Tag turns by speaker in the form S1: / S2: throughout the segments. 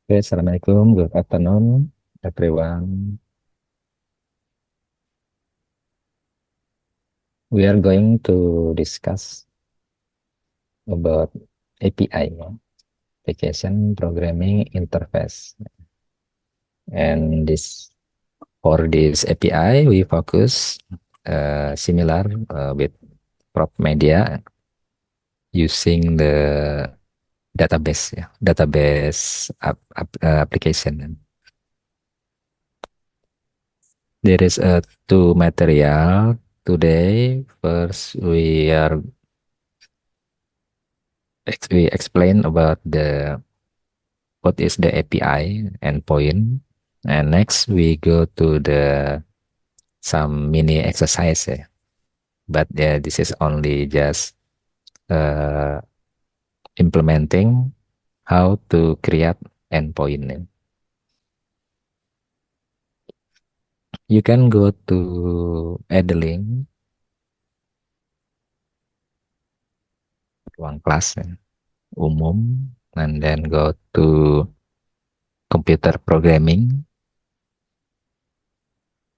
S1: Okay, Assalamualaikum. Good afternoon, everyone. We are going to discuss about API, Application Programming Interface. And for this API, we focus similar with Prop Media using the database, database application. There is a two material today. First, we explain about the what is the API endpoint, and next we go to the some mini exercise. But this is only just uh, implementing how to create endpoint. You can go to add the link, ruang kelas umum, and then go to computer programming,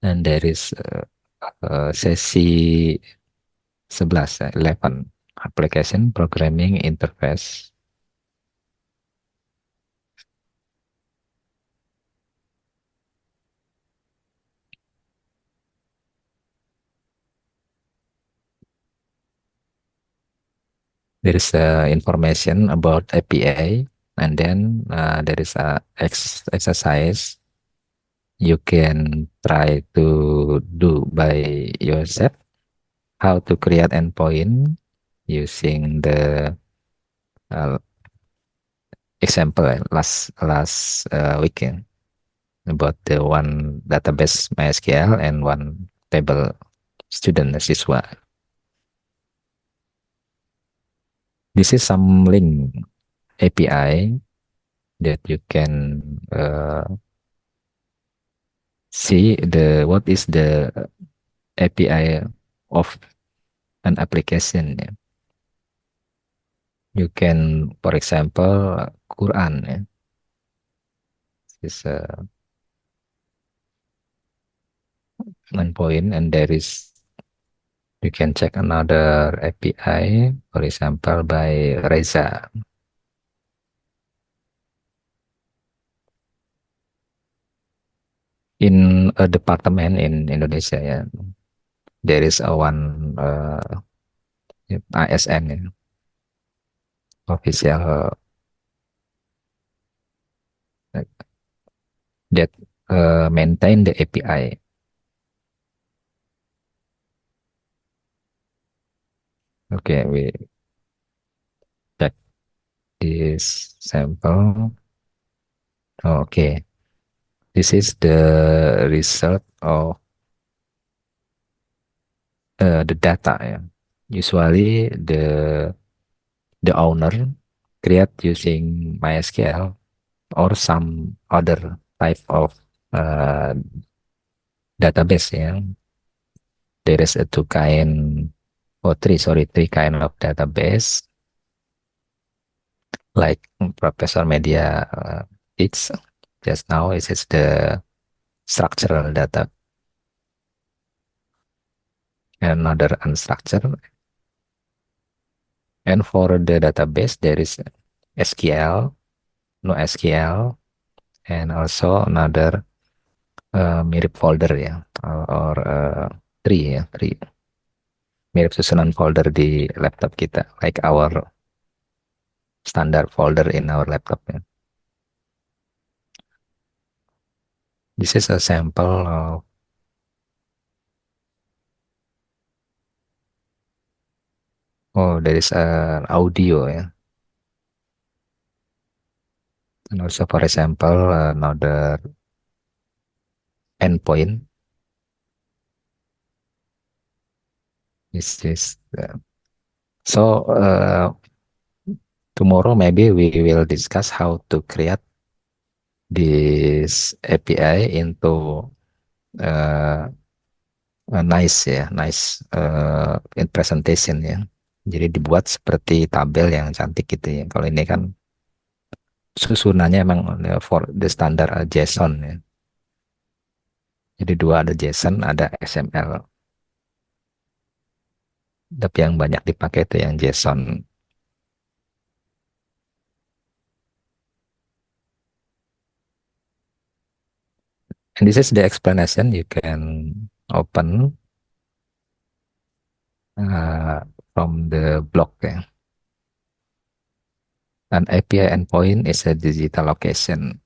S1: and there is sesi 11 application programming interface. There is information about API, and then there is a exercise you can try to do by yourself, how to create endpoint using the uh, example last weekend about the one database MySQL and one table student siswa. This is some link API that you can see what is the API of an application. You can, for example, Quran. Is one point, and there is you can check another API, for example, by Reza. In a department in Indonesia, there is a one ASN, official that maintain the API. Okay, we check this sample. Okay, this is the result of the data. Usually the owner create using MySQL or some other type of uh, database. There is a three kind of database, like Professor Media it's just now. It is the structural data, another unstructured. And for the database, there is SQL, NoSQL, and also another mirip folder, or tree mirip susunan folder di laptop kita, like our standard folder in our laptop. This is a sample of there is an audio, and also for example another endpoint. This is so tomorrow maybe we will discuss how to create this API into nice in presentation. Jadi dibuat seperti tabel yang cantik gitu. Kalau ini kan susunannya emang for the standar JSON ya. Jadi dua, ada JSON, ada XML. Tapi yang banyak dipakai itu yang JSON. And this is the explanation. You can open uh, from the block ya. An API endpoint is a digital location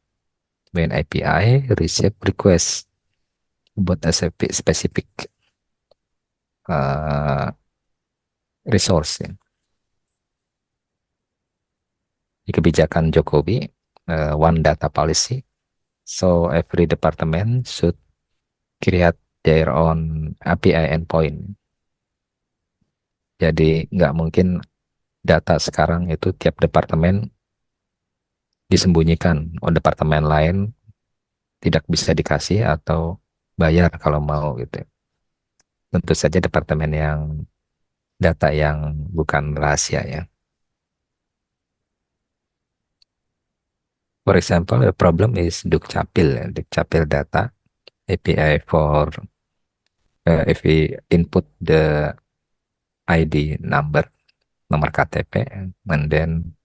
S1: when API receive request about a specific uh, resource ya. Di kebijakan Jokowi, one data policy. So every department should create their own API endpoint. Jadi nggak mungkin data sekarang itu tiap departemen disembunyikan. Oh, departemen lain tidak bisa dikasih atau bayar kalau mau gitu. Tentu saja departemen yang data yang bukan rahasia ya. For example, the problem is Dukcapil, ya. Dukcapil data API for if we input the ID number, nomor KTP, and then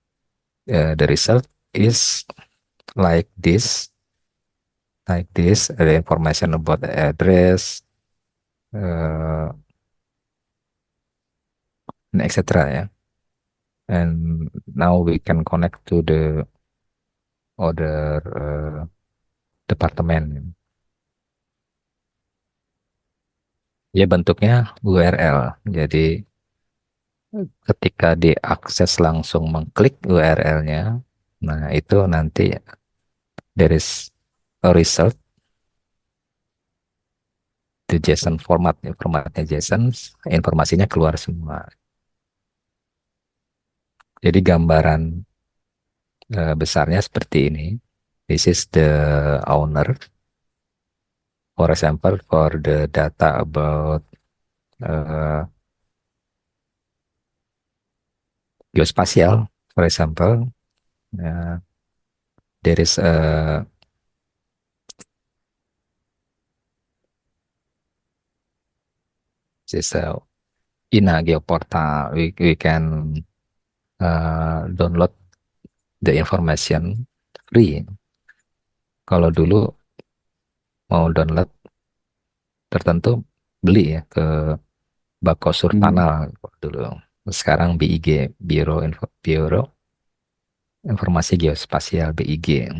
S1: the result is like this, the information about the address, uh, and etc. Ya. And now we can connect to the other departemen. Ya bentuknya URL. Jadi ketika diakses langsung mengklik URL-nya, nah itu nanti there is a result, the JSON formatnya JSON, informasinya keluar semua. Jadi gambaran besarnya seperti ini. This is the owner. For example, for the data about uh, geospatial, for example, there is a this INA Geoportal. We can download the information free. Kalau dulu mau download tertentu beli ya ke Bako
S2: Hmm.
S1: Surtanal dulu. Sekarang BIG, Biro Informasi Geospasial BIG.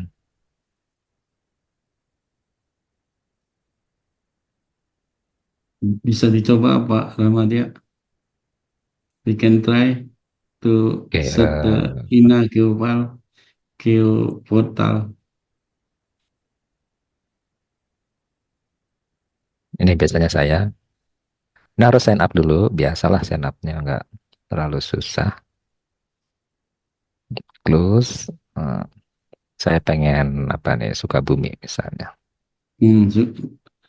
S2: Bisa dicoba Pak Ramadia. We can try to
S1: Oke,
S2: set the INA Geo portal.
S1: ini biasanya saya. Ini harus sign up dulu, biasalah sign upnya nggak terlalu susah. Close, saya pengen apa nih, Sukabumi misalnya.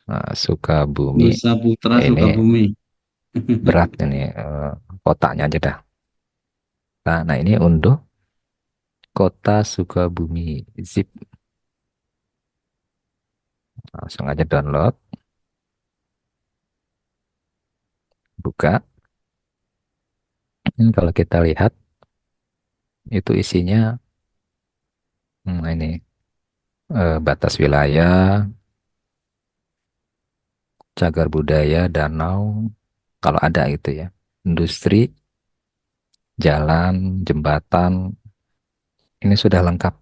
S1: Nah, Sukabumi
S2: Nusa Putra
S1: ini
S2: Sukabumi.
S1: berat ini kotanya aja dah. Nah, ini unduh kota Sukabumi zip, langsung aja download, buka. Ini kalau kita lihat itu isinya ini batas wilayah, cagar budaya, danau, kalau ada gitu ya. Industri, jalan, jembatan, ini sudah lengkap.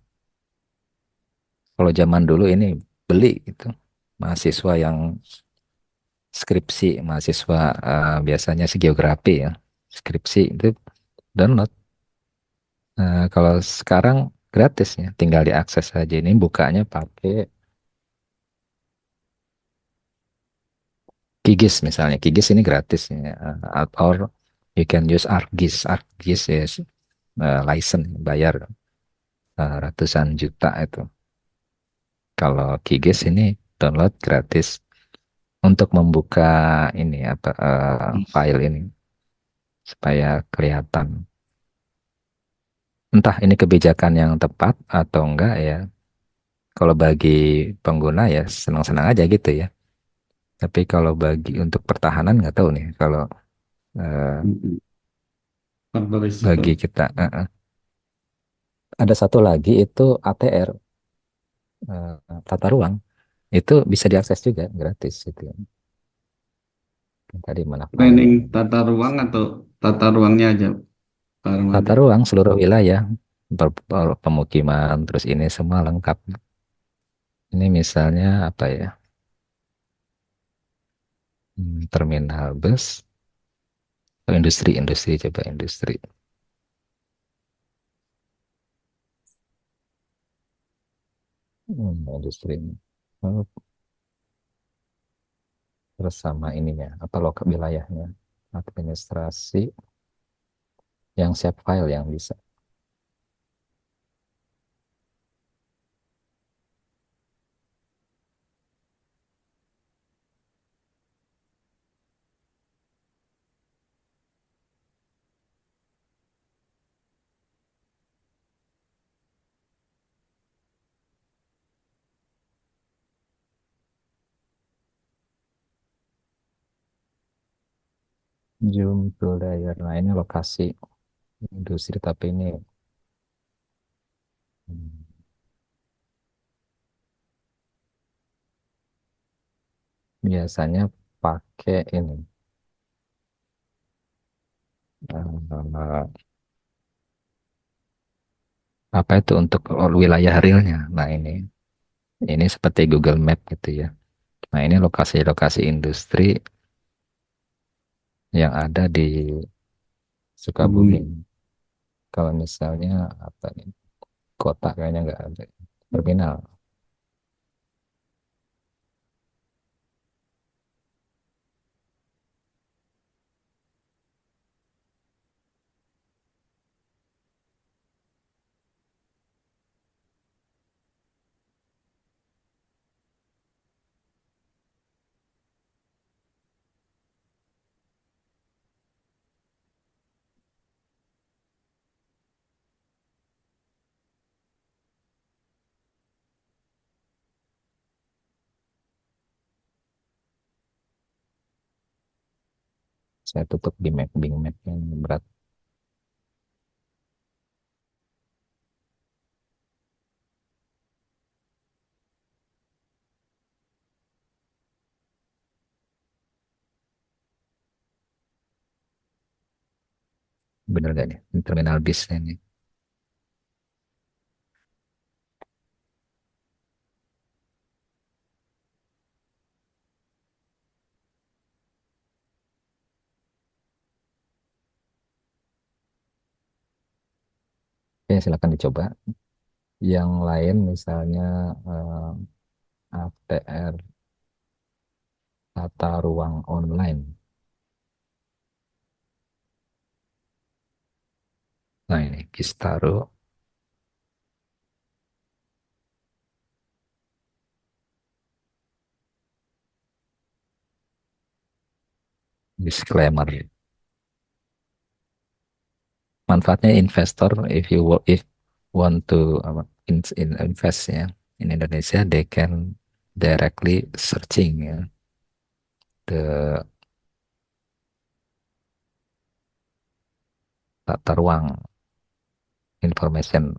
S1: Kalau zaman dulu ini beli itu. Mahasiswa yang skripsi, mahasiswa biasanya geografi ya. Skripsi itu download. Kalau sekarang gratis ya, tinggal diakses saja. Ini bukanya pakai Kigis misalnya. Kigis ini gratis ya. Or you can use ArcGIS. ArcGIS ya license bayar ratusan juta itu. Kalau Kigis ini download gratis untuk membuka ini apa file ini supaya kelihatan. Entah ini kebijakan yang tepat atau enggak ya. Kalau bagi pengguna ya senang-senang aja gitu ya. Tapi kalau bagi untuk pertahanan nggak tahu nih. Kalau eh,
S2: Mm-mm. Faktor
S1: bagi
S2: risiko.
S1: kita ada satu lagi itu ATR, tata ruang itu bisa diakses juga gratis itu. Yang tadi mana file
S2: Training
S1: yang
S2: tata ruang atau tata ruangnya aja, Pak
S1: tata
S2: Armadi?
S1: ruang seluruh wilayah, pemukiman, terus ini semua lengkap. Ini misalnya apa ya? Terminal bus, atau industri coba industri. Industri. Oh, terus sama ininya, apa lokal wilayahnya, administrasi yang save file yang bisa. Zoom to layer. Nah, ini lokasi industri, tapi ini hmm, biasanya pakai ini eh, apa itu untuk wilayah realnya. Nah, ini seperti Google Map gitu ya. Nah, ini lokasi-lokasi industri yang ada di Sukabumi.
S2: Bumi.
S1: Kalau misalnya apa nih, kota kayaknya nggak ada. Terminal. Saya tutup di map, Bing Map yang berat. Bener gak nih? Ini terminal bis ini. Oke, silakan dicoba. Yang lain misalnya ATR, tata ruang online. Nah ini Kistaro, disclaimer. Manfaatnya investor, if want to invest ya in Indonesia, they can directly searching ya the tata ruang information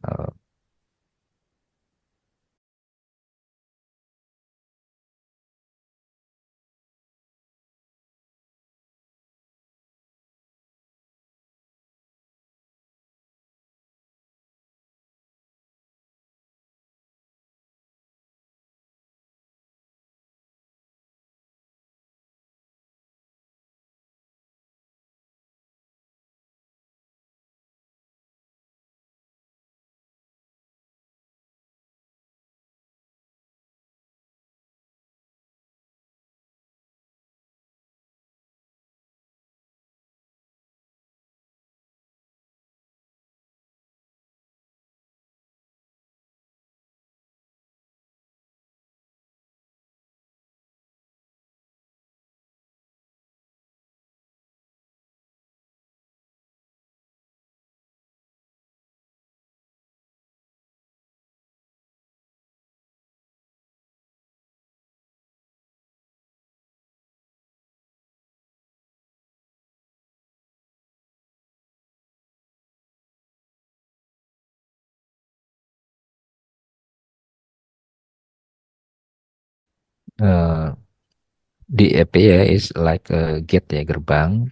S1: Eh, di API is like a gate ya, gerbang.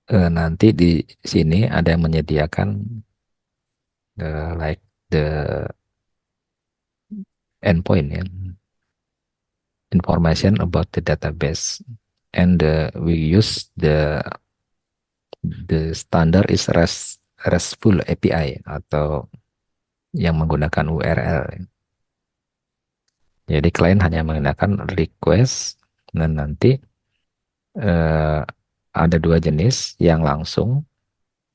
S1: Nanti di sini ada yang menyediakan like the endpoint ya, information about the database, and we use the standard is RESTful API atau yang menggunakan URL. Jadi klien hanya menggunakan request, dan nanti eh, ada dua jenis, yang langsung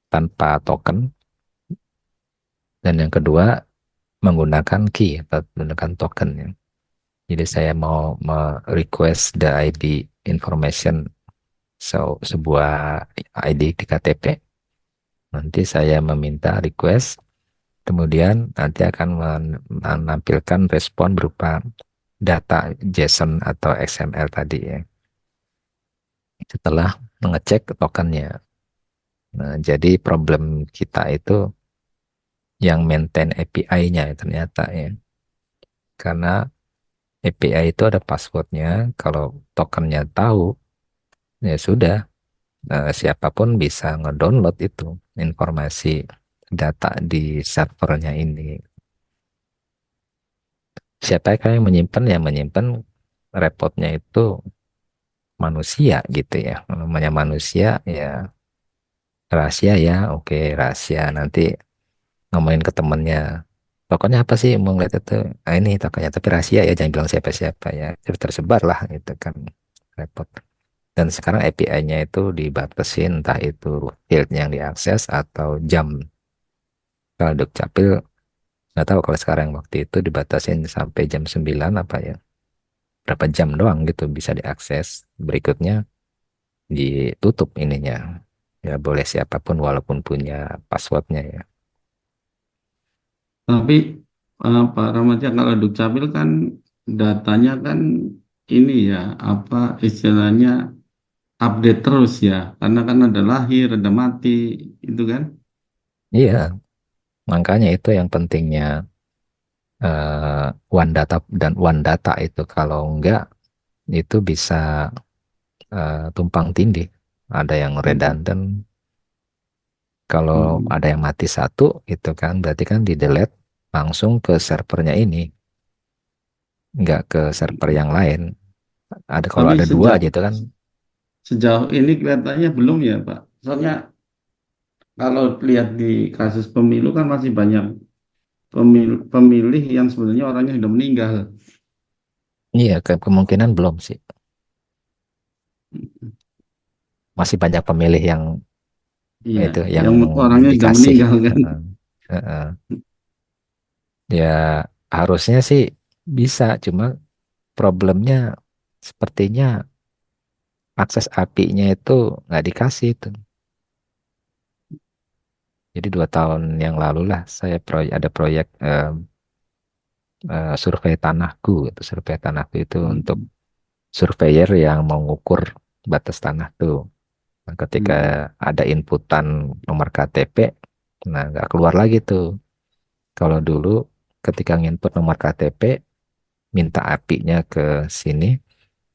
S1: tanpa token, dan yang kedua menggunakan key atau menggunakan token ya. Jadi saya mau request the ID information, sebuah ID di KTP, nanti saya meminta request, kemudian nanti akan menampilkan respon berupa data JSON atau XML tadi ya. Setelah mengecek tokennya. Nah, jadi problem kita itu yang maintain API-nya ternyata ya. Karena API itu ada passwordnya, kalau tokennya tahu, ya sudah, siapapun bisa ngedownload itu informasi data di servernya ini. Siapa yang menyimpan? Yang menyimpan repotnya itu manusia gitu ya. Namanya manusia ya, rahasia ya, oke rahasia. Nanti ngomongin ke temennya, tokennya apa sih, mau ngeliat itu, ini tokennya tapi rahasia ya, jangan bilang siapa-siapa ya, tersebar lah gitu kan, repot. Dan sekarang API-nya itu dibatasin, entah itu field yang diakses atau jam. Kalau Dukcapil nggak tahu, kalau sekarang, waktu itu dibatasin sampai jam 9 apa ya, berapa jam doang gitu bisa diakses, berikutnya ditutup ininya, ya boleh siapapun walaupun punya passwordnya ya.
S2: Tapi Pak Ramadhan, kalau Dukcapil kan datanya kan ini ya, apa istilahnya, update terus ya, karena kan ada lahir, ada mati, itu kan.
S1: Iya, makanya itu yang pentingnya one data, dan one data itu kalau enggak itu bisa tumpang tindih, ada yang
S2: Mm,
S1: redundant. Kalau
S2: mm,
S1: ada yang mati satu itu kan berarti kan di delete langsung ke servernya ini, enggak ke server
S2: mm.
S1: yang lain. Ada, kalau
S2: Tapi
S1: ada dua gitu kan.
S2: sejauh ini kelihatannya belum ya, Pak. Soalnya kalau lihat di kasus pemilu kan masih banyak pemilih yang sebenarnya orangnya sudah meninggal.
S1: Iya, kemungkinan belum sih, masih banyak pemilih yang
S2: Iya,
S1: itu yang
S2: yang orangnya sudah
S1: dikasih.
S2: meninggal kan.
S1: Heeh. Heeh. Ya harusnya sih bisa, cuma problemnya sepertinya akses API-nya itu nggak dikasih itu. Jadi 2 tahun yang lalu lah saya ada proyek survei tanahku. Itu survei tanahku itu untuk
S2: Mm,
S1: surveyor yang mau ngukur batas tanah tuh. Nah, ketika
S2: mm,
S1: ada inputan nomor KTP, nah nggak keluar lagi tuh. Kalau dulu ketika nginput nomor KTP, minta API-nya ke sini,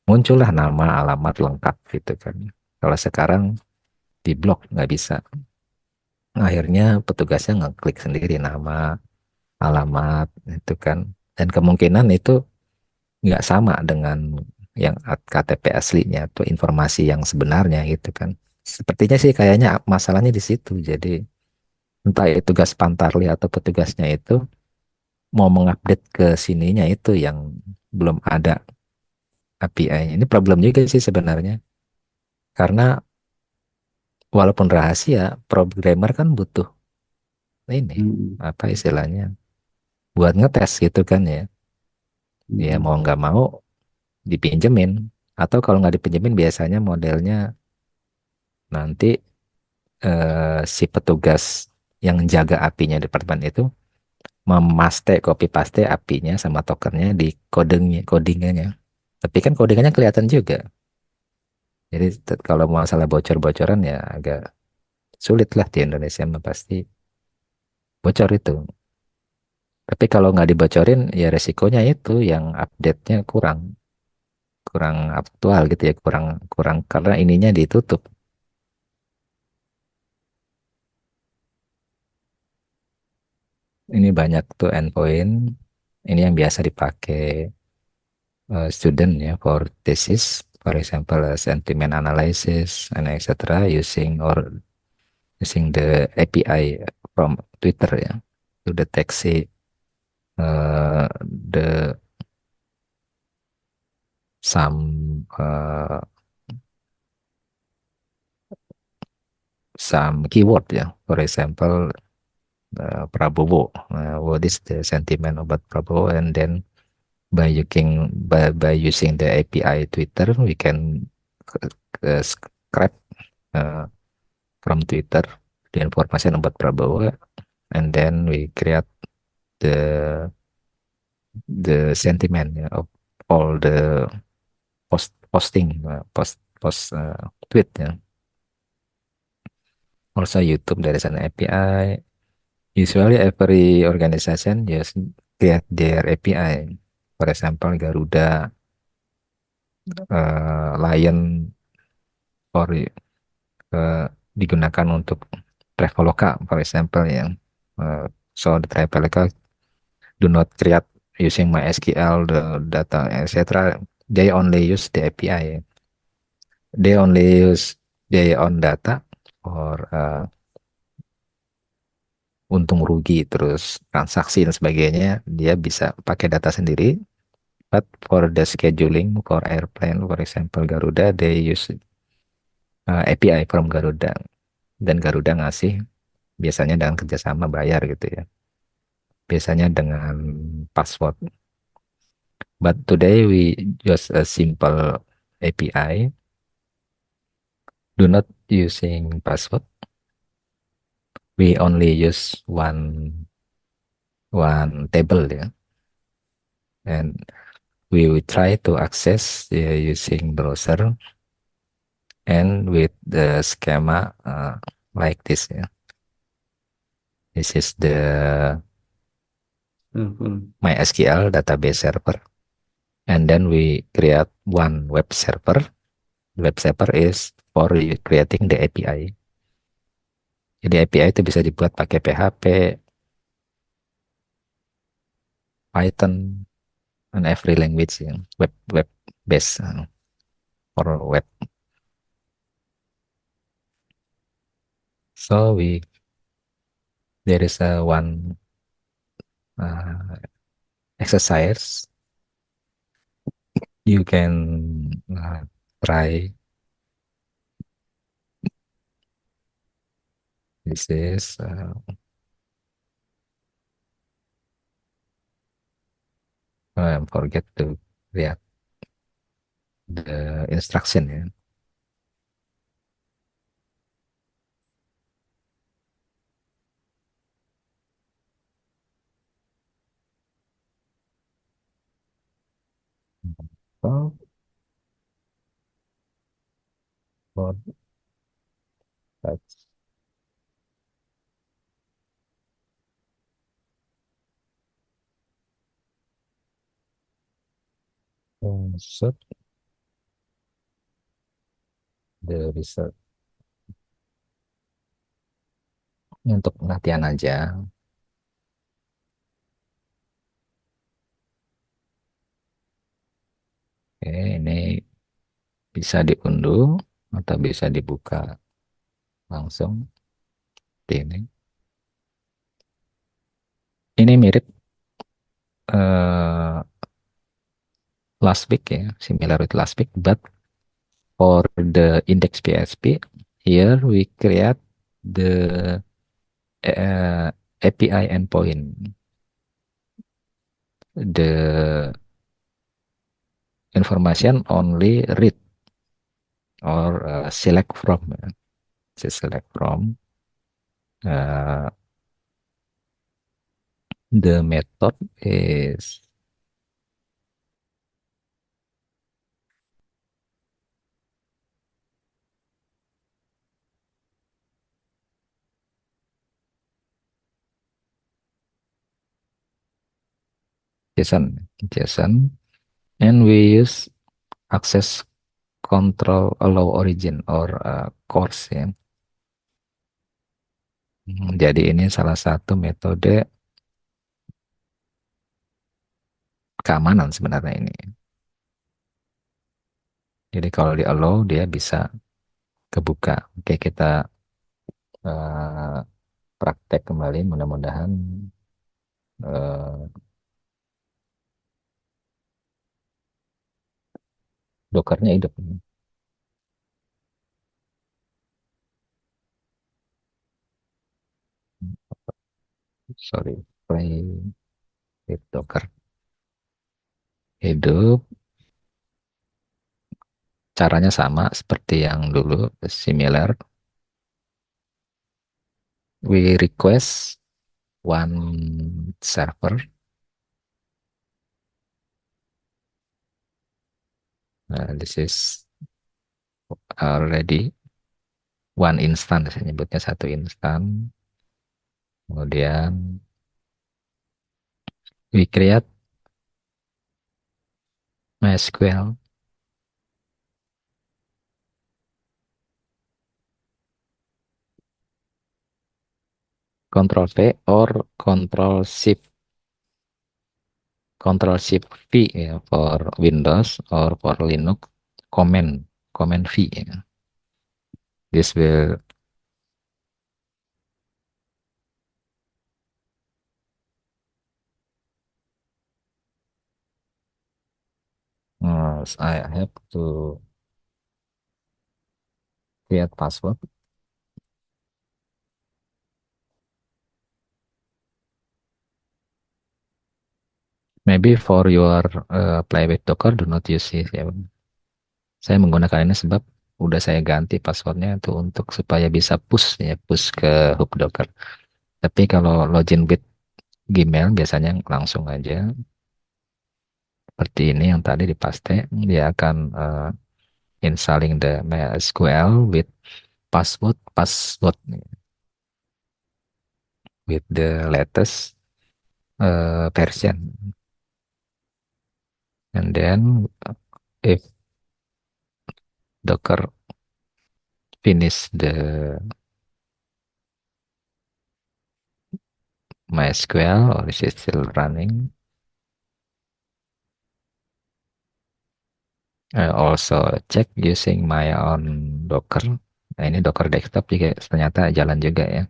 S1: muncullah nama, alamat lengkap gitu kan. Kalau sekarang di blok nggak bisa. Akhirnya petugasnya ngeklik sendiri nama, alamat itu kan. Dan kemungkinan itu nggak sama dengan yang KTP aslinya atau informasi yang sebenarnya gitu kan. Sepertinya sih kayaknya masalahnya di situ. Jadi entah itu tugas Pantarli atau petugasnya itu mau mengupdate ke sininya itu yang belum ada API-nya. Ini problem juga sih sebenarnya. Karena walaupun rahasia, programmer kan butuh ini,
S2: mm,
S1: apa istilahnya, buat ngetes gitu kan ya. Ya
S2: mm,
S1: mau nggak mau dipinjemin. Atau kalau nggak dipinjemin, biasanya modelnya nanti si petugas yang jaga apinya departemen itu memaste, copy paste apinya sama tokennya di codingannya. Tapi kan codingannya kelihatan juga. Jadi kalau masalah bocor-bocoran ya agak sulit lah, di Indonesia mah pasti bocor itu. Tapi kalau nggak dibocorin, ya resikonya itu yang update-nya kurang, kurang aktual gitu ya, kurang kurang karena ininya ditutup. Ini banyak tuh endpoint. Ini yang biasa dipakai student ya for thesis, for example, sentiment analysis and etc. using the API from Twitter ya to deteksi the some keyword ya. For example, Prabowo. What is the sentiment about Prabowo? And then by using the API Twitter, we can scrape uh, from Twitter the information about Prabowo, and then we create the sentiment ya, of all the posting tweet ya. Also YouTube there is an API. Usually every organization just create their API. For example, Garuda, Lion, or digunakan untuk Traveloka, for example, yang so the Traveloka do not create using MySQL, the data, etc. They only use the API. They only use their own data or untung rugi, terus transaksi dan sebagainya. Dia bisa pakai data sendiri. But for the scheduling for airplane, for example Garuda, they use API from Garuda, dan Garuda ngasih biasanya dengan kerjasama bayar gitu ya. Biasanya dengan password. But today we just a simple API, do not using password. We only use one table ya, and we will try to access using browser and with the schema like this ya. This is the
S2: Server.
S1: MySQL database server, and then we create one web server. Web server is for creating the API. Jadi API itu bisa dibuat pakai PHP, Python, and every language yang web based for web. So there is a one uh, exercise you can try. This is forget to read the instruction ya. So for that insert the result. Ini untuk latihan aja. Oke, ini bisa diunduh atau bisa dibuka langsung di ini. Ini mirip eh, last week ya, similar with last week, but for the index PHP, here we create the API endpoint. The information only read or select from. Select from uh, the method is JSON, and we use access control allow origin or course ya. Jadi ini salah satu metode keamanan sebenarnya ini. Jadi kalau di allow dia bisa kebuka. Oke, kita eh, praktek kembali. Mudah-mudahan eh, Dockernya hidup. Sorry, play with Docker hidup. Caranya sama seperti yang dulu, similar. We request one server. This is already one instance, saya nyebutnya satu instan. Kemudian we create MySQL, Control V or Control Shift V ya, for Windows or for Linux, Command V ya. This will I have to create password. Maybe for your play with Docker, do not use it ya. Saya menggunakan ini sebab udah saya ganti passwordnya itu untuk supaya bisa push ya, push ke hub Docker. Tapi kalau login with Gmail biasanya langsung aja seperti ini yang tadi dipaste, dia akan installing the MySQL with password with the latest version. And then if Docker finish the MySQL or is it still running, also check using my own Docker. Nah ini Docker desktop juga ternyata jalan juga ya.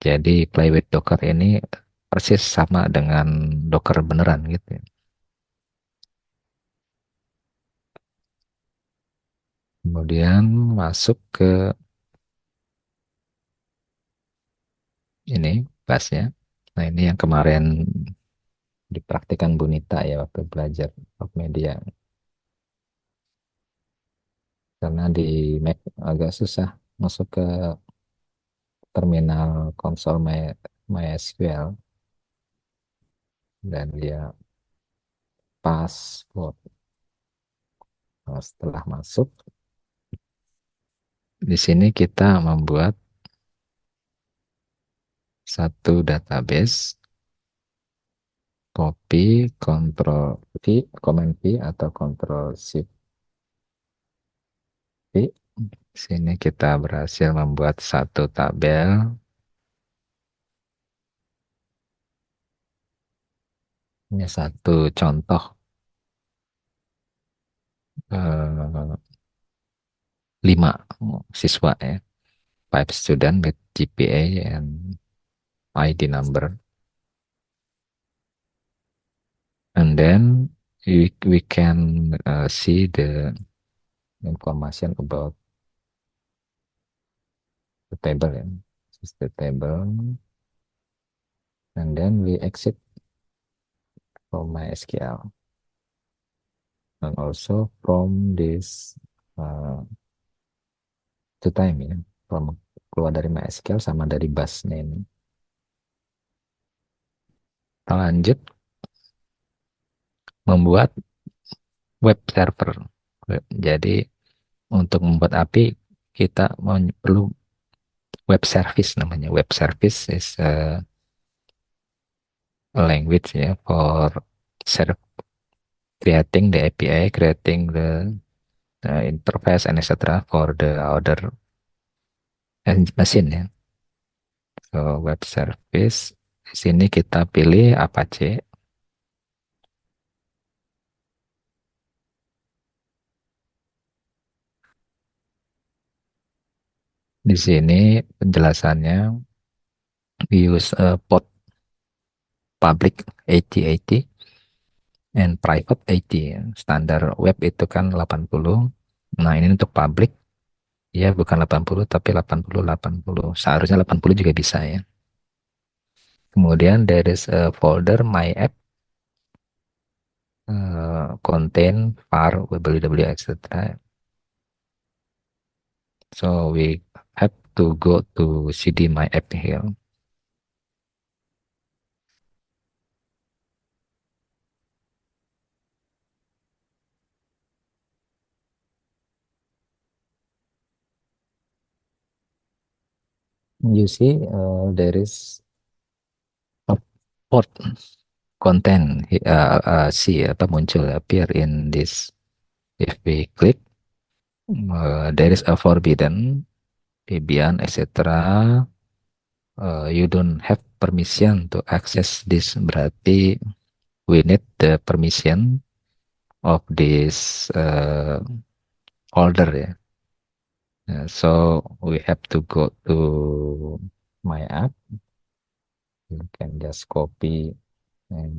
S1: Jadi play with Docker ini persis sama dengan Docker beneran gitu ya. Kemudian masuk ke ini bassnya. Nah ini yang kemarin dipraktikkan Bunita ya waktu belajar media. Karena di Mac agak susah masuk ke terminal konsol MySQL dan dia password. Nah, setelah masuk, di sini kita membuat satu database, copy, control V, command V atau control shift V. Di sini kita berhasil membuat satu tabel. Ini satu contoh eh, 5 siswa ya, 5 student with GPA and ID number. And then we can see the information about the table. Yeah. This is the table. And then we exit from MySQL. And also from this two time ya, from keluar dari MySQL sama dari busnya ini. Kita lanjut membuat web server. Jadi untuk membuat API kita perlu web service namanya. Web service is a language ya for serve, creating the API, creating the interface and etc. for the other machine ya. So web service di sini kita pilih Apache. Di sini penjelasannya we use port public 8080 and private 80. Standar web itu kan 80. Nah, ini untuk public ya bukan 80 tapi 80 80. Seharusnya 80 juga bisa ya. Kemudian there is a folder my app contain var www etc. So we have to go to cd my app here. You see there is a port content see apa muncul appear in this. If we click there is a forbidden Debian etc. You don't have permission to access this, berarti we need the permission of this folder ya. So we have to go to my app. You can just copy and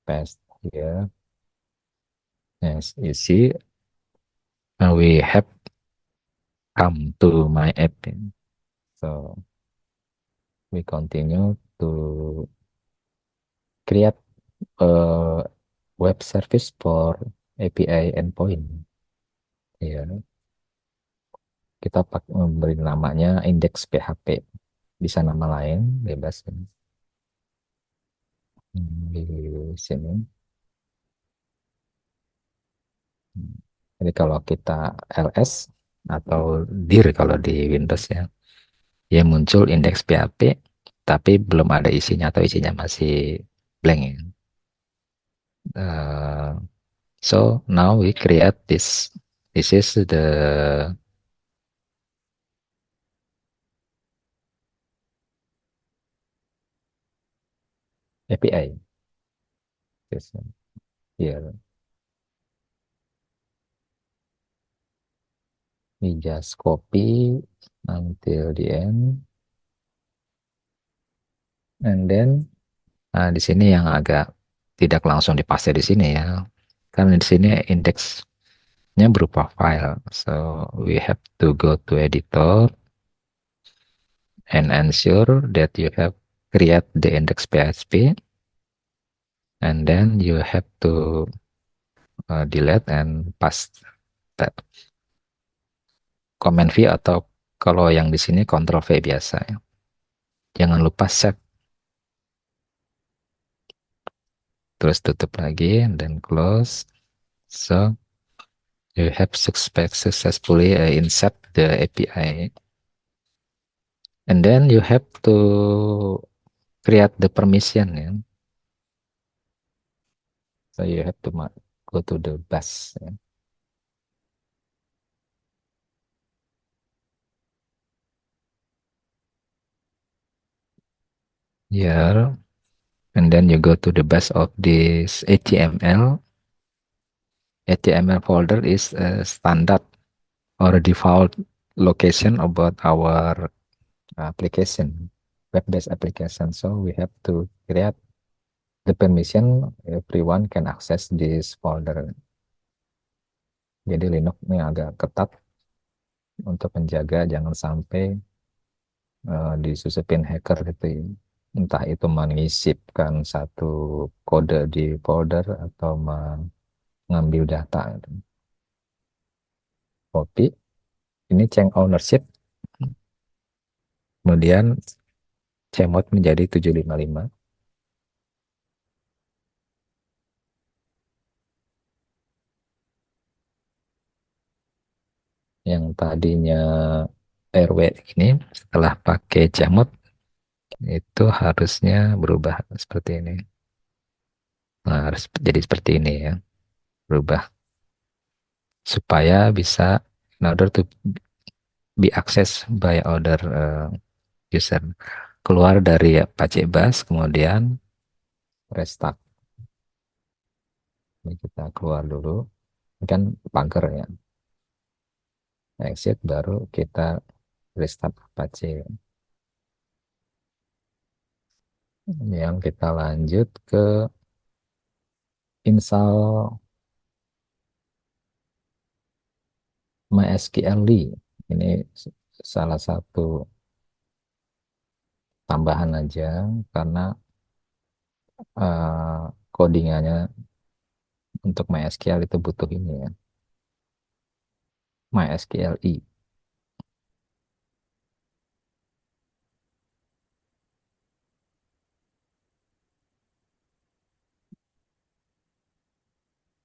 S1: paste here. Yes, you see, we have come to my app. So we continue to create a web service for API endpoint. Ya, kita memberi namanya index PHP. Bisa nama lain, bebas di sini. Jadi kalau kita ls atau dir kalau di Windows ya, ya muncul indeks PHP, tapi belum ada isinya atau isinya masih blank ya. So now we create this. This is the API. This one here. We just copy until the end, and then di sini yang agak tidak langsung dipaste di sini ya, karena di sini indeksnya berupa file. So we have to go to editor and ensure that you have create the index PHP, and then you have to delete and paste that command V atau kalau yang di sini Ctrl V biasa ya. Jangan lupa save. Terus tutup lagi dan close. So you have successfully insert the API. And then you have to create the permission ya. So you have to go to the bus ya. Here, and then you go to the bus of this HTML. HTML folder is a standard or a default location about our application, web-based application. So we have to create the permission everyone can access this folder. Jadi Linux ini agak ketat untuk menjaga jangan sampai disusupin hacker gitu ya. Entah itu menyisipkan satu kode di folder atau mengambil data gitu. Copy, ini change ownership, kemudian cmod menjadi 755. Yang tadinya RW ini setelah pakai cmod itu harusnya berubah seperti ini. Nah, harus jadi seperti ini ya, berubah supaya bisa in order to be accessed by other user. Keluar dari Apache Bus, kemudian restart. Ini kita keluar dulu, ini kan pagar ya. Exit baru kita restart Apache. Yang kita lanjut ke install MySQL. Ini salah satu tambahan aja karena codingannya untuk MySQL itu butuh ini ya, MySQL.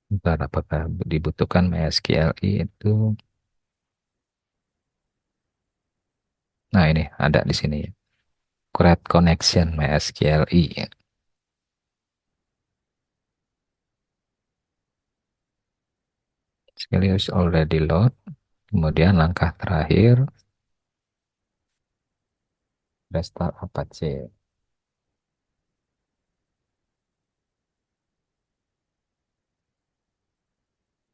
S1: Bentar, apakah dibutuhkan MySQL itu? Nah, ini ada di sini ya. Create connection MySQL. Skill is already load. Kemudian langkah terakhir, restart Apache.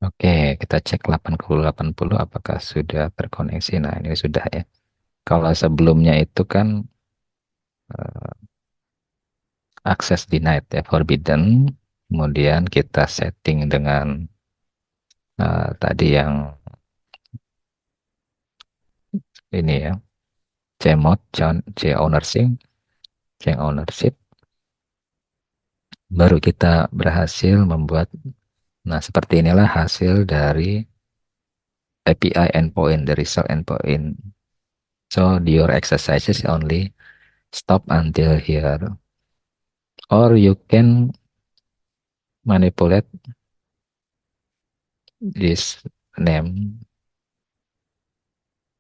S1: Oke, kita cek 8080 apakah sudah terkoneksi. Nah, ini sudah ya. Kalau sebelumnya itu kan access denied ya, forbidden. Kemudian kita setting dengan tadi yang ini ya, Cmod, C ownership, change ownership. Baru kita berhasil membuat, nah seperti inilah hasil dari API endpoint, the result endpoint. So your exercises only stop until here. Or you can manipulate this name,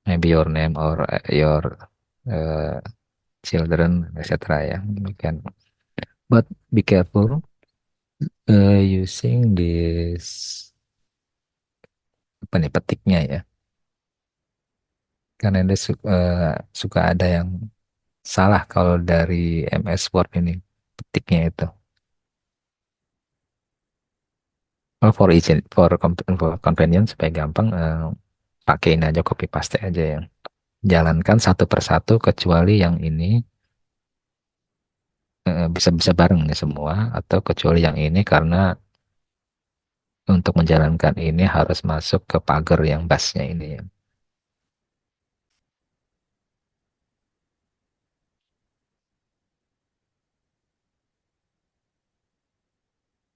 S1: maybe your name or your uh, children, etc. Ya, you can. But be careful using this apa nih petiknya ya, karena dia suka ada yang salah kalau dari MS Word ini petiknya itu. Oh, for convenience supaya gampang, pakein aja copy paste aja ya. Jalankan satu persatu kecuali yang ini bisa bisa bareng nih semua, atau kecuali yang ini karena untuk menjalankan ini harus masuk ke pagar yang busnya ini ya.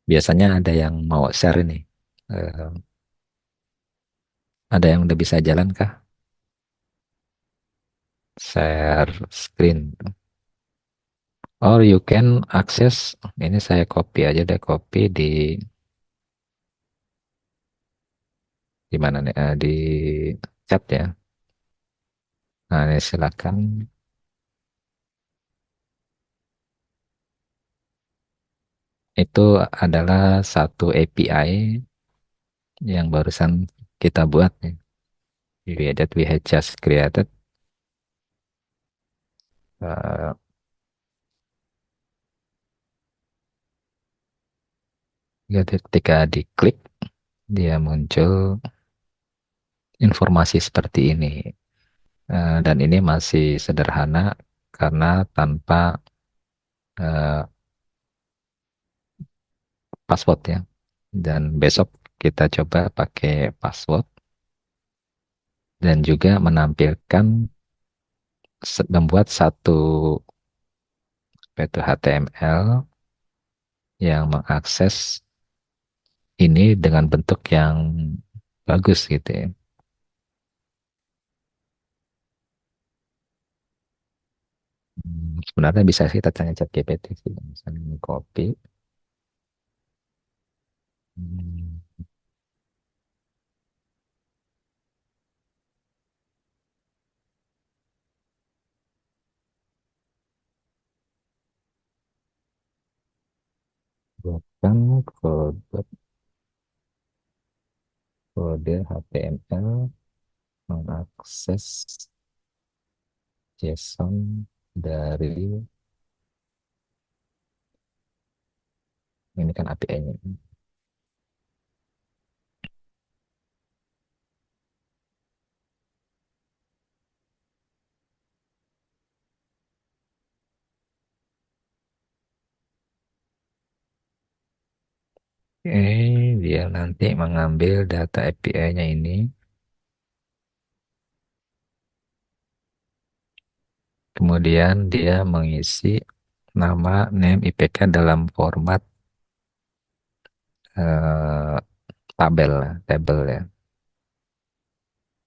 S1: Biasanya ada yang mau share ini. Eh, ada yang udah bisa jalan kah? Share screen. Or you can access, ini saya copy aja deh, copy di mana nih? Di chat ya. Nah, ini silakan. Itu adalah satu API yang barusan kita buat nih. That we had just created. Eh, jadi ketika diklik, dia muncul informasi seperti ini. Dan ini masih sederhana karena tanpa eh, password ya. Dan besok kita coba pakai password dan juga menampilkan membuat satu itu HTML yang mengakses ini dengan bentuk yang bagus gitu ya. Sebenarnya bisa sih kita tanya ChatGPT sih, misalnya ini copy. Hmm, Kan kode kode HTML mengakses JSON dari ini kan API-nya. Oke, dia nanti mengambil data API-nya ini, kemudian dia mengisi nama name IPK dalam format eh, tabel ya.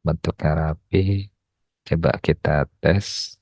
S1: Bentuknya rapi. Coba kita tes.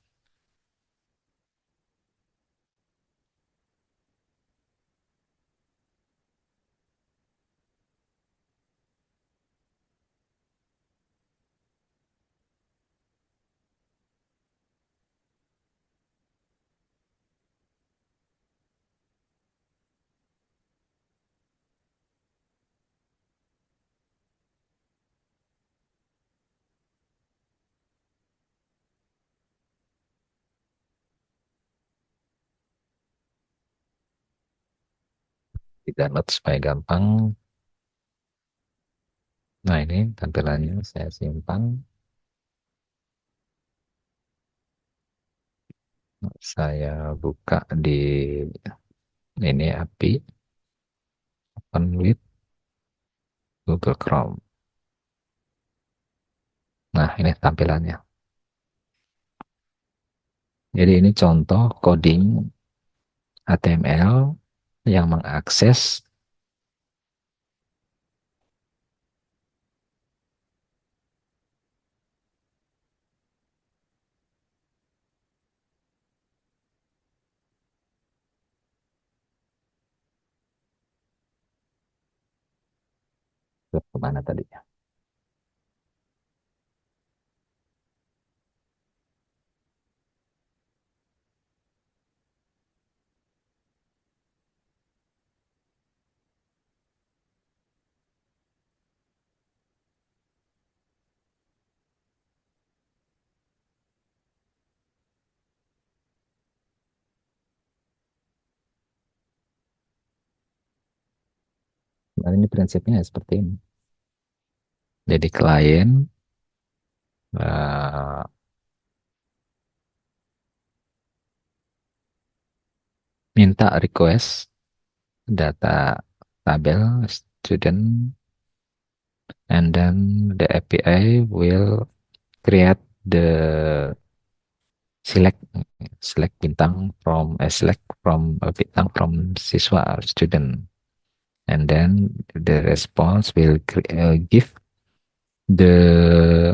S1: Di download supaya gampang. Nah, ini tampilannya saya simpan. Saya buka di ini API open with Google Chrome. Nah, ini tampilannya. Jadi ini contoh coding HTML yang mengakses ke mana tadi ya. Nah, ini prinsipnya seperti ini. Jadi klien eh, minta request data tabel student, and then the API will create the select select from bintang from siswa or student, and then the response will give the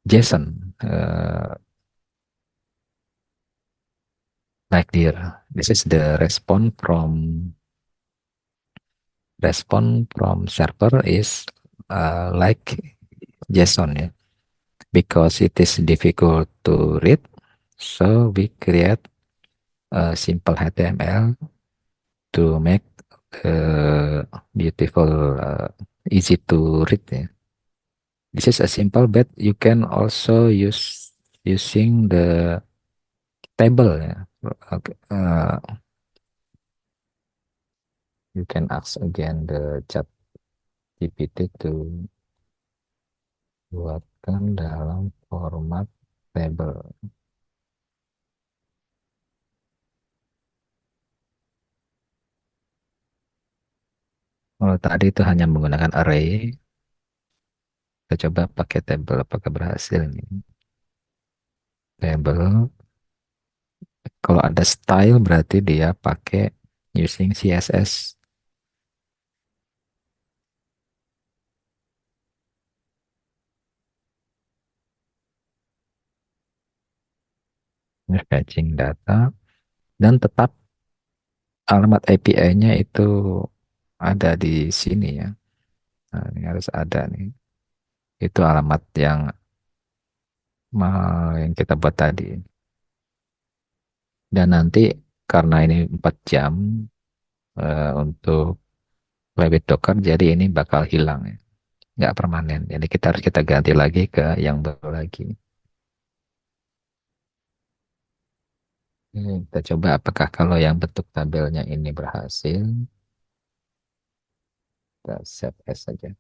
S1: JSON like there. This is the response from server is like JSON, yeah, because it is difficult to read. So we create a simple HTML to make beautiful, easy to read. Yeah. This is a simple, but you can also use using the table. Yeah. Okay. You can ask again the chat GPT to buatkan dalam format table. Kalau tadi itu hanya menggunakan array, kita coba pakai table apakah berhasil nih. Table, kalau ada style berarti dia pakai using CSS. Ini fetching data, dan tetap alamat API-nya itu ada di sini ya. Nah, ini harus ada nih. Itu alamat yang kita buat tadi. Dan nanti karena ini 4 jam, untuk Rabbit Docker, jadi ini bakal hilang ya. Nggak permanen. Jadi kita ganti lagi ke yang baru lagi. Kita coba apakah kalau yang bentuk tabelnya ini berhasil, kita save as saja.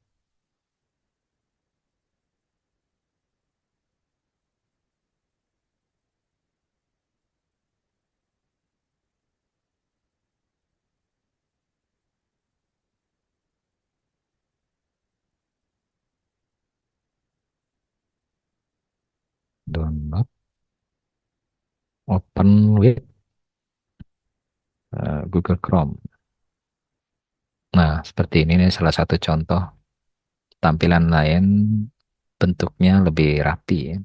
S1: Download, open with Google Chrome. Nah, seperti ini nih salah satu contoh tampilan lain, bentuknya lebih rapi ya.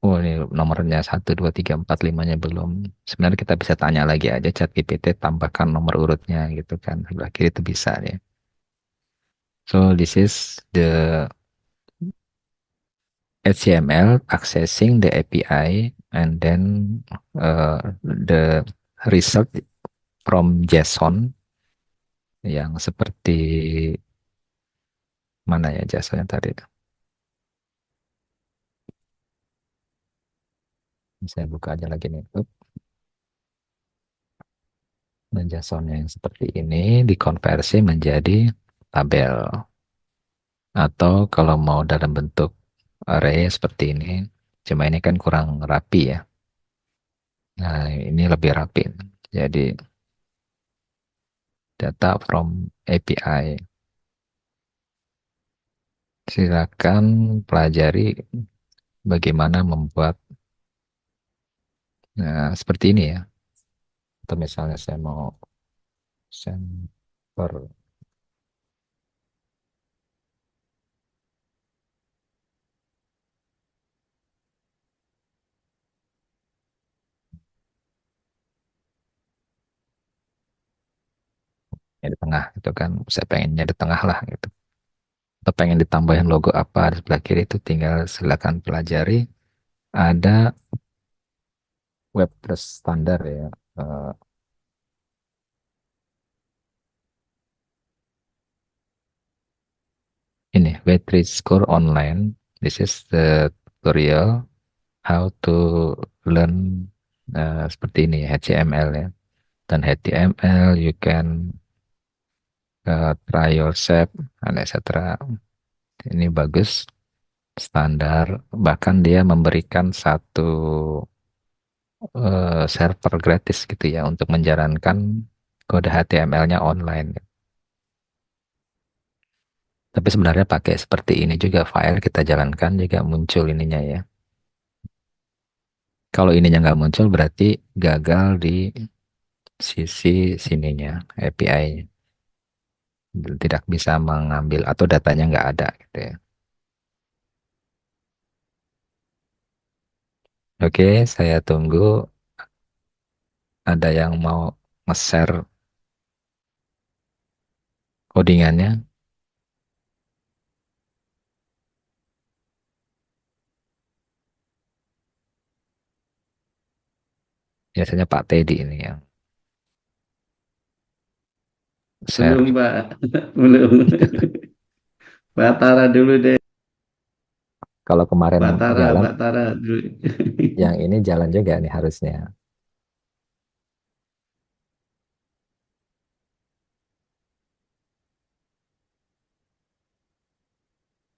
S1: Oh, ini nomornya 1, 2, 3, 4, 5-nya belum. Sebenarnya kita bisa tanya lagi aja ChatGPT, tambahkan nomor urutnya gitu kan. Sebelah kiri itu bisa ya. So this is the HTML accessing the API, and then the result from JSON, yang seperti mana ya JSON yang tadi. Saya buka aja lagi nih. Dan JSON yang seperti ini dikonversi menjadi tabel. Atau kalau mau dalam bentuk array seperti ini, cuma ini kan kurang rapi ya. Nah, ini lebih rapi. Jadi data from API. Silakan pelajari bagaimana membuat seperti ini ya. Atau misalnya saya mau sampel, ya di tengah itu kan, saya pengennya di tengah lah gitu. Atau pengen ditambahin logo apa di sebelah kiri, itu tinggal silakan pelajari. Ada WordPress standar ya. Eh, ini Waitrich Score Online. This is the tutorial how to learn seperti ini HTML ya. Dan HTML you can try yourself and etc. Ini bagus, standar. Bahkan dia memberikan satu server gratis gitu ya untuk menjalankan kode HTML-nya online. Tapi sebenarnya pakai seperti ini juga, file kita jalankan juga muncul ininya ya. Kalau ininya nggak muncul berarti gagal di sisi sininya, API tidak bisa mengambil atau datanya nggak ada gitu ya. Oke, saya tunggu ada yang mau nge-share codingannya. Biasanya Pak Teddy ini yang
S2: Belum,
S1: share.
S2: Pak. Belum. Pak Tara dulu deh.
S1: Kalau kemarin jalan,
S2: Pak Tara dulu.
S1: yang ini jalan juga nih harusnya.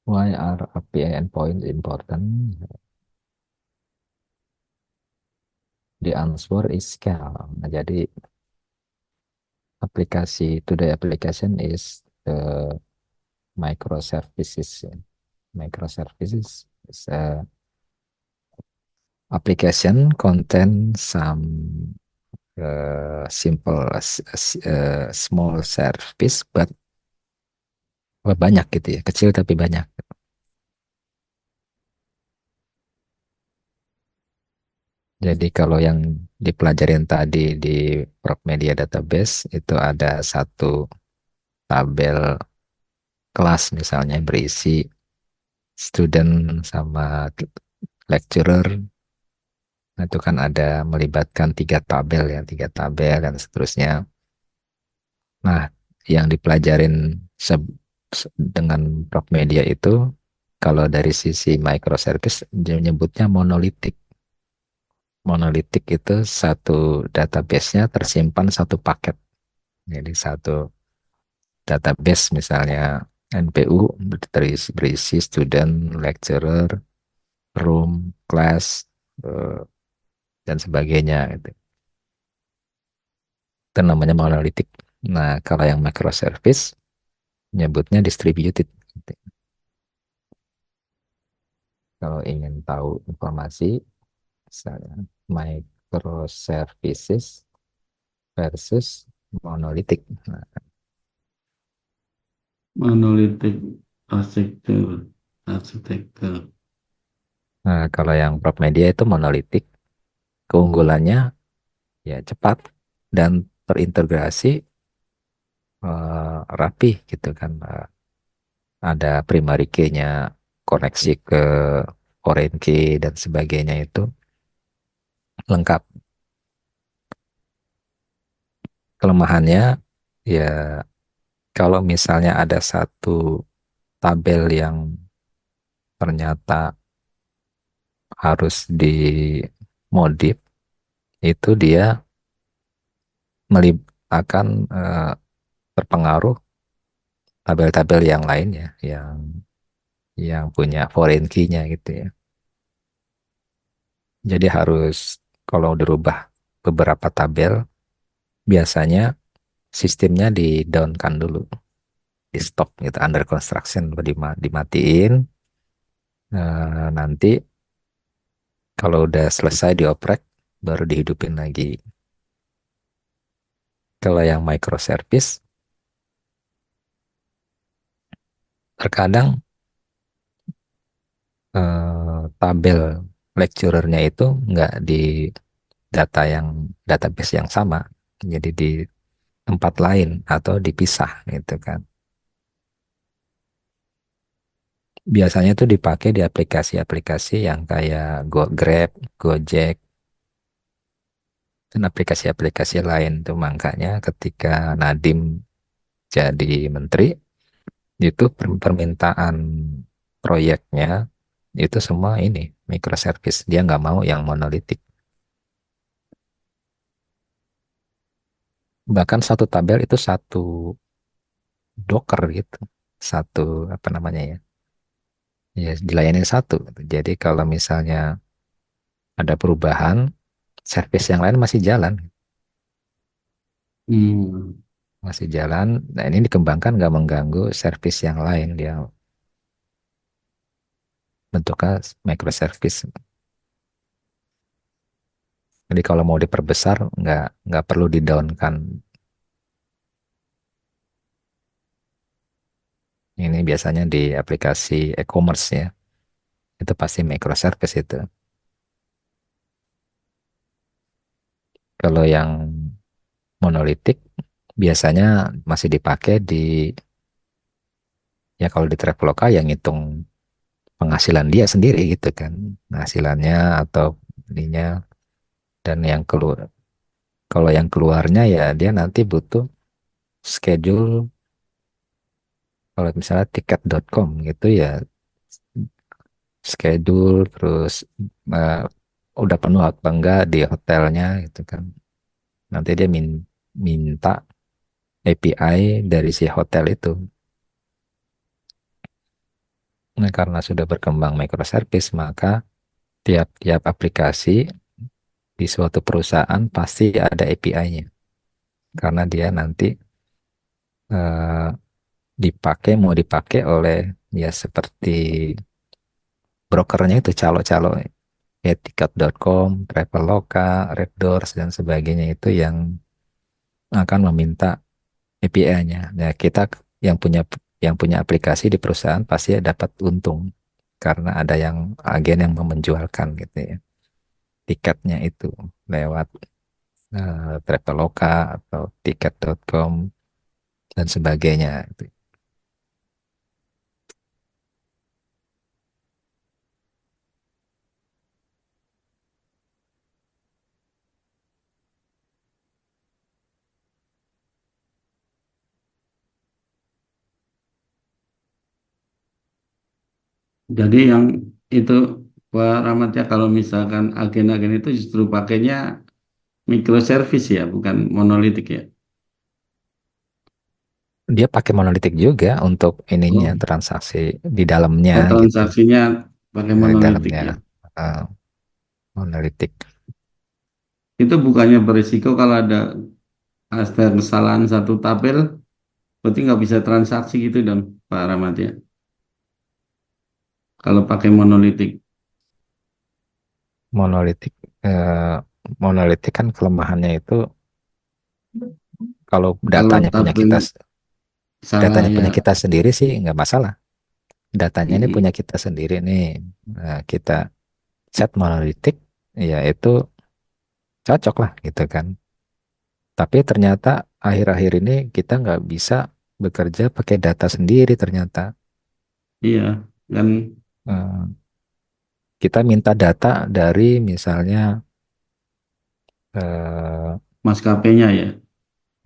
S1: Why are API endpoints important? The answer is scale. Nah, jadi aplikasi today application is microservices. Microservices is a application contain some simple small service, but banyak gitu ya, kecil tapi banyak. Jadi kalau yang dipelajarin tadi di Proc Media Database itu ada satu tabel kelas misalnya berisi student sama lecturer, Nah, itu kan ada melibatkan tiga tabel ya, tiga tabel dan seterusnya. Nah, yang dipelajarin dengan Prof Media itu, kalau dari sisi microservice, dia nyebutnya monolitik. Monolitik itu satu database-nya tersimpan satu paket. Jadi satu database misalnya NPU berisi student, lecturer, room, class, eh, dan sebagainya gitu. Itu namanya monolitik. Nah, kalau yang microservice nyebutnya distributed gitu. Kalau ingin tahu informasi, misalnya microservices versus monolitik.
S2: Monolitik arsitektur, arsitektur.
S1: Nah, kalau yang Prop Media itu monolitik, keunggulannya ya cepat dan terintegrasi, rapi gitu kan. Ada primary key-nya, koneksi ke foreign key dan sebagainya itu lengkap. Kelemahannya ya kalau misalnya ada satu tabel yang ternyata harus dimodif, itu dia akan terpengaruh tabel-tabel yang lainnya yang punya foreign key-nya gitu ya. Jadi harus kalau dirubah beberapa tabel, biasanya sistemnya di down-kan dulu, di stop gitu, under construction, dimatiin. Nanti kalau udah selesai dioprek, baru dihidupin lagi. Kalau yang microservice, terkadang tabel lecturernya itu nggak di database yang sama, jadi di tempat lain atau dipisah gitu kan. Biasanya tuh dipakai di aplikasi-aplikasi yang kayak Grab, Gojek, dan aplikasi-aplikasi lain tuh. Makanya ketika Nadiem jadi menteri, itu permintaan proyeknya itu semua ini microservice. Dia nggak mau yang monolitik. Bahkan satu tabel itu satu Docker gitu, satu apa namanya ya, ya dilayani satu. Jadi kalau misalnya ada perubahan, service yang lain masih jalan,
S2: Hmm.
S1: masih jalan. Nah, ini dikembangkan nggak mengganggu service yang lain, dia bentuknya microservice. Jadi kalau mau diperbesar nggak perlu di down kan. Ini biasanya di aplikasi e-commerce ya, itu pasti microservice itu. Kalau yang monolitik biasanya masih dipakai di, ya kalau di Traveloka yang ngitung penghasilan dia sendiri gitu kan, penghasilannya atau ininya, dan yang keluar, kalau yang keluarnya ya dia nanti butuh schedule. Kalau misalnya tiket.com gitu ya, schedule terus eh, udah penuh apa enggak di hotelnya gitu kan. Nanti dia minta API dari si hotel itu. Nah, karena sudah berkembang microservice, maka tiap-tiap aplikasi di suatu perusahaan pasti ada API-nya. Karena dia nanti eh, mau dipakai oleh ya seperti brokernya itu, calo-calo ya tiket.com, Traveloka, Red Doors dan sebagainya itu yang akan meminta API-nya. Nah, kita yang punya aplikasi di perusahaan pasti dapat untung karena ada agen yang mau menjualkan gitu ya tiketnya itu lewat Traveloka atau tiket.com dan sebagainya.
S2: Jadi yang itu Pak Rahmat ya, kalau misalkan agen-agen itu justru pakainya microservice ya, bukan monolitik ya.
S1: Dia pakai monolitik juga untuk ininya
S2: Oh,
S1: transaksi di dalamnya
S2: oh,
S1: gitu.
S2: transaksinya pakai
S1: Di
S2: monolitik
S1: dalamnya
S2: ya.
S1: eh, monolitik.
S2: Itu bukannya berisiko kalau ada kesalahan satu tabel, berarti nggak bisa transaksi gitu dong, Pak Rahmat ya. Kalau pakai monolitik.
S1: Monolitik eh, monolitik kan kelemahannya itu kalau
S2: Kalau
S1: datanya punya
S2: tabel
S1: kita
S2: salah
S1: datanya
S2: ya,
S1: punya kita sendiri sih nggak masalah. Datanya ini punya
S2: mm,
S1: kita sendiri nih. Nah, kita set monolitik ya itu cocok lah gitu kan. Tapi ternyata akhir-akhir ini kita nggak bisa bekerja pakai data sendiri ternyata.
S2: iya kan
S1: Eh, kita minta data dari misalnya eh,
S2: maskapainya ya.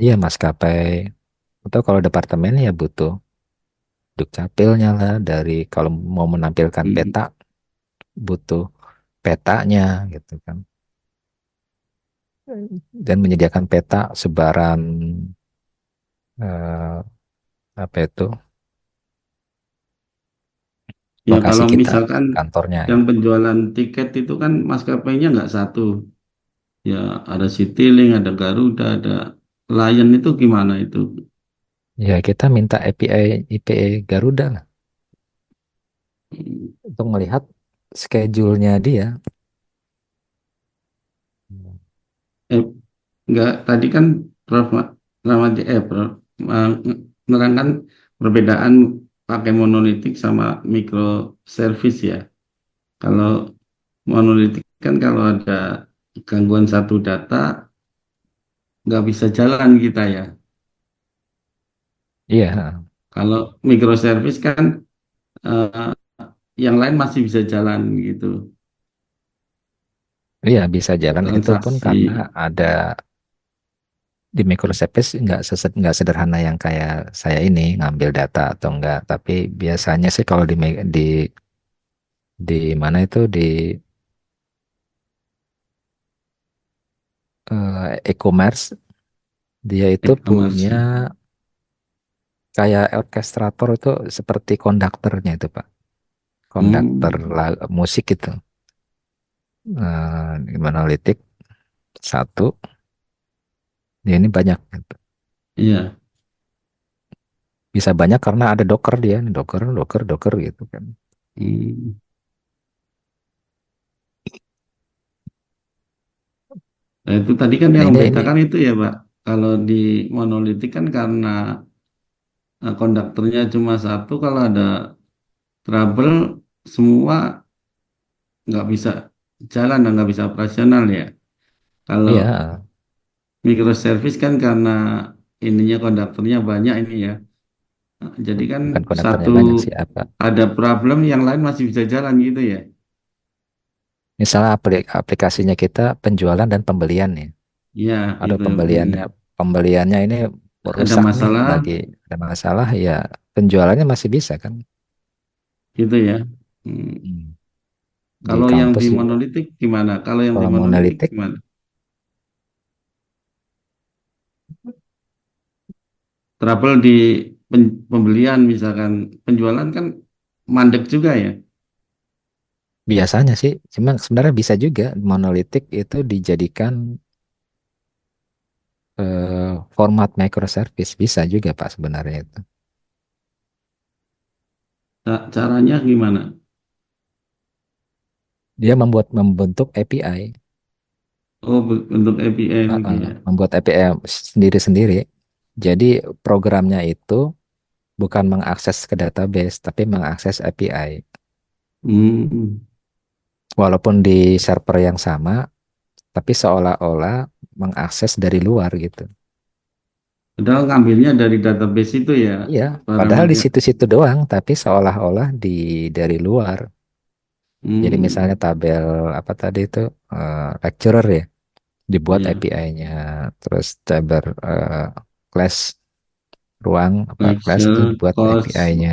S1: iya maskapai atau kalau departemen ya butuh dukcapilnya lah dari kalau mau menampilkan
S2: Mm,
S1: peta butuh petanya gitu kan dan menyediakan peta sebaran eh, apa itu
S2: Ya
S1: lokasi
S2: kalau
S1: kita
S2: misalkan
S1: kantornya
S2: yang
S1: gitu.
S2: penjualan tiket itu kan maskapainya nggak satu. Ya ada Citylink, ada Garuda, ada Lion itu gimana itu?
S1: Ya kita minta API IPA Garuda lah
S2: Mm,
S1: untuk melihat schedule-nya dia.
S2: Eh, nggak tadi kan Prof. Ramadi eh, menerangkan perbedaan pakai monolitik sama microservice ya. Kalau monolitik kan kalau ada gangguan satu data nggak bisa jalan kita ya.
S1: Iya,
S2: Kalau microservice kan eh, yang lain masih bisa jalan gitu.
S1: iya bisa jalan itu pun
S2: Transaksi.
S1: karena ada di microservice nggak sederhana yang kayak saya ini ngambil data atau enggak. Tapi biasanya sih kalau di mana itu di e-commerce dia itu
S2: E-commerce.
S1: punya kayak orkestrator itu seperti konduktornya itu Pak. Konduktor
S2: Hmm,
S1: musik itu. Di monolitik satu, ya ini banyak gitu.
S2: iya.
S1: Bisa banyak karena ada Docker dia, Docker, Docker, Docker gitu kan.
S2: Hmm. Nah, itu tadi kan
S1: Nah
S2: yang
S1: ini
S2: membedakan itu ya, Pak. Kalau di monolitik kan karena konduktornya cuma satu, kalau ada trouble semua nggak bisa jalan dan nggak bisa operasional ya. Kalau
S1: iya
S2: microservice kan karena ininya konduktornya banyak ini ya. Nah, jadi kan
S1: bukan
S2: satu
S1: konduktornya banyak sih apa.
S2: ada problem yang lain masih bisa jalan gitu ya.
S1: Misalnya aplikasinya kita penjualan dan pembelian nih.
S2: Iya,
S1: Ada
S2: itu.
S1: pembeliannya ini
S2: Ada
S1: rusak nih,
S2: masalah
S1: lagi ada masalah ya penjualannya masih bisa kan.
S2: gitu ya. Hmm.
S1: Hmm. Di
S2: Kalau yang
S1: kampus
S2: di
S1: juga.
S2: monolitik gimana? Kalau yang di
S1: Kalau
S2: monolitik
S1: monolitik,
S2: gimana? Trouble di pembelian misalkan penjualan kan mandek juga ya.
S1: biasanya sih, cuma sebenarnya bisa juga monolitik itu dijadikan format microservice bisa juga Pak sebenarnya itu.
S2: Caranya gimana?
S1: Dia membentuk API,
S2: Oh, bentuk API gitu ya.
S1: membuat API sendiri-sendiri. Jadi programnya itu bukan mengakses ke database, tapi mengakses API.
S2: Hmm.
S1: Walaupun di server yang sama, tapi seolah-olah mengakses dari luar gitu.
S2: Padahal ngambilnya dari database itu ya,
S1: Iya,
S2: Pak
S1: padahal
S2: Rahmat
S1: di
S2: ya.
S1: situ-situ doang, tapi seolah-olah dari luar. Jadi misalnya
S2: Hmm.
S1: tabel apa tadi itu lecturer ya, dibuat
S2: Ya,
S1: API-nya, terus tabel class ruang apa kelas tuh
S2: Excel,
S1: buat
S2: cost.
S1: API-nya.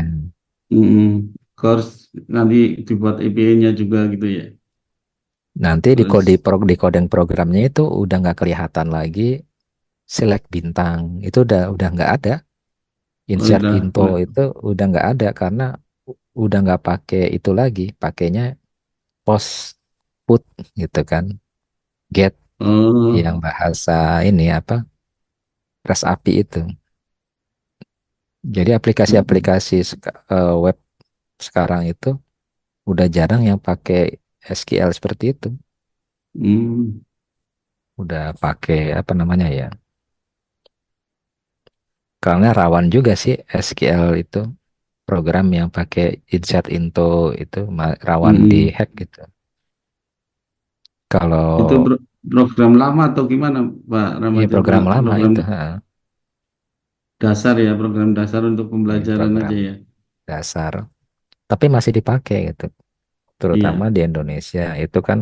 S2: Hmm. course nanti dibuat API-nya juga gitu ya.
S1: Nanti
S2: Terus
S1: di coding programnya itu udah nggak kelihatan lagi select bintang. Itu udah nggak ada. Insert
S2: udah
S1: info itu udah nggak ada karena udah nggak pakai itu lagi. Pakainya post put gitu kan. Get
S2: oh
S1: yang bahasa ini apa? REST API itu. Jadi
S2: mm,
S1: aplikasi-aplikasi web sekarang itu udah jarang yang pakai SQL seperti itu.
S2: mm,
S1: Udah pakai apa namanya ya? Karena rawan juga sih SQL itu program yang pakai insert into itu rawan di
S2: mm.
S1: hack gitu. Kalau
S2: Itu program lama atau gimana Pak
S1: iya
S2: Ramadhan?
S1: program lama
S2: Program
S1: itu,
S2: dasar ya, program dasar untuk
S1: iya,
S2: pembelajaran
S1: program
S2: aja ya.
S1: dasar. Tapi masih dipakai gitu, terutama
S2: Iya.
S1: di Indonesia itu kan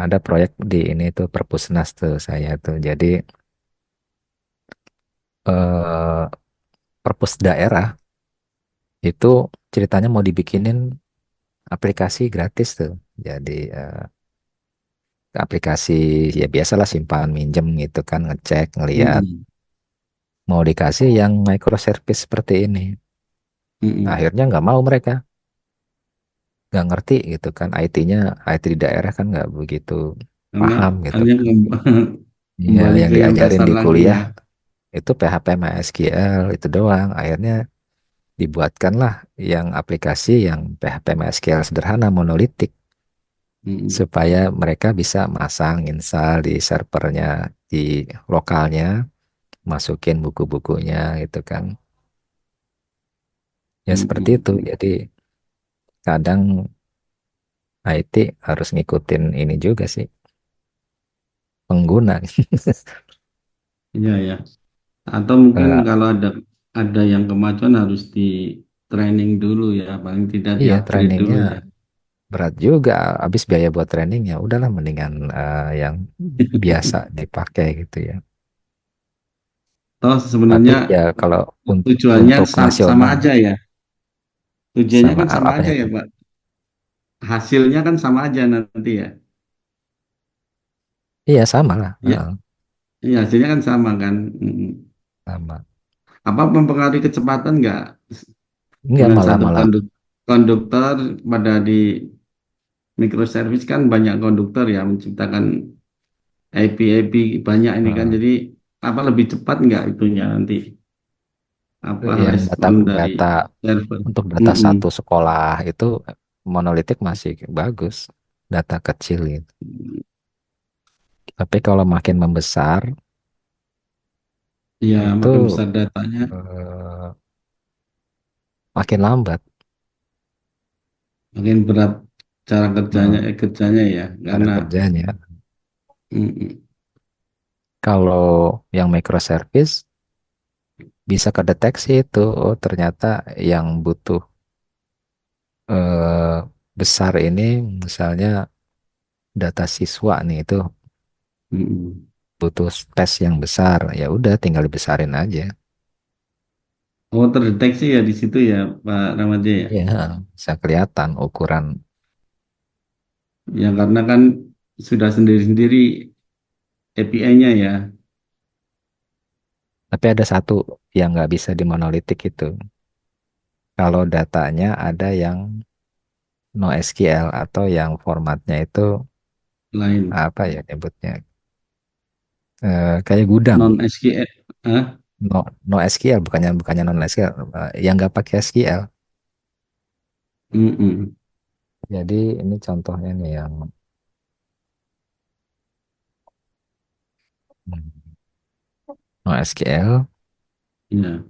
S1: ada proyek di ini tuh Perpusnas tuh saya tuh. Jadi eh, Perpus daerah itu ceritanya mau dibikinin aplikasi gratis tuh. Jadi aplikasi ya biasalah simpan minjem gitu kan ngecek ngelihat
S2: Mm-mm.
S1: mau dikasih yang microservice seperti ini.
S2: Mm-mm.
S1: Akhirnya nggak mau mereka, nggak ngerti gitu kan IT-nya, IT di daerah kan nggak begitu
S2: Karena
S1: paham gitu
S2: hanya
S1: kan. Iya,
S2: kembali
S1: yang
S2: ke yang
S1: diajarin
S2: dasar
S1: di
S2: lagi
S1: kuliah
S2: ya.
S1: itu PHP MySQL itu doang. Akhirnya dibuatkanlah yang aplikasi yang PHP MySQL sederhana monolitik
S2: Mm-mm.
S1: supaya mereka bisa masang install di servernya di lokalnya, masukin buku-bukunya gitu kan. Ya seperti itu.
S2: Mm-mm.
S1: Jadi kadang IT harus ngikutin ini juga sih pengguna.
S2: Iya ya. Atau mungkin
S1: Eh,
S2: kalau ada yang kemajuan harus di training dulu ya, paling tidak di
S1: iya
S2: upgrade
S1: trainingnya
S2: dulu ya.
S1: berat juga, habis biaya buat training ya udahlah mendingan yang biasa dipakai gitu ya.
S2: Toh
S1: Tapi
S2: sebenarnya
S1: ya kalau
S2: tujuannya
S1: untuk
S2: sama
S1: nasional
S2: aja ya. Tujuannya
S1: sama
S2: kan sama
S1: apanya
S2: aja ya,
S1: tuh?
S2: Pak. Hasilnya kan sama aja nanti ya.
S1: Iya sama lah,
S2: Ya, iya hasilnya kan sama kan. Mm.
S1: sama.
S2: Apa mempengaruhi kecepatan nggak
S1: Enggak
S2: dengan
S1: malah
S2: satu
S1: malah
S2: konduktor pada di microservice kan banyak konduktor ya menciptakan IP banyak ini kan.
S1: eh,
S2: Jadi apa lebih cepat nggak itunya nanti apa
S1: yang data
S2: respon dari
S1: data
S2: server?
S1: untuk data
S2: Mm-mm.
S1: satu sekolah itu monolitik masih bagus, data kecil gitu. Tapi kalau makin membesar
S2: Ya
S1: itu
S2: makin besar datanya,
S1: eh, makin lambat.
S2: makin berat cara kerjanya
S1: Hmm,
S2: kerjanya ya
S1: cara
S2: karena
S1: kerjanya.
S2: mm-mm.
S1: Kalau yang microservice bisa kedeteksi itu, oh ternyata yang butuh eh, besar ini misalnya data siswa nih itu
S2: Mm-mm.
S1: butuh space yang besar, ya udah tinggal dibesarin aja.
S2: Oh terdeteksi ya di situ ya Pak Ramadja ya.
S1: Iya, bisa kelihatan ukuran.
S2: Ya karena kan sudah sendiri-sendiri API-nya ya.
S1: Tapi ada satu yang nggak bisa dimonolitik itu. Kalau datanya ada yang NoSQL atau yang formatnya itu
S2: Lain
S1: apa ya nyebutnya, kayak gudang.
S2: non SQL. Ah?
S1: No SQL bukannya non SQL, yang nggak pakai SQL.
S2: Mm-mm.
S1: Jadi ini contohnya nih yang no SQL.
S2: Ya,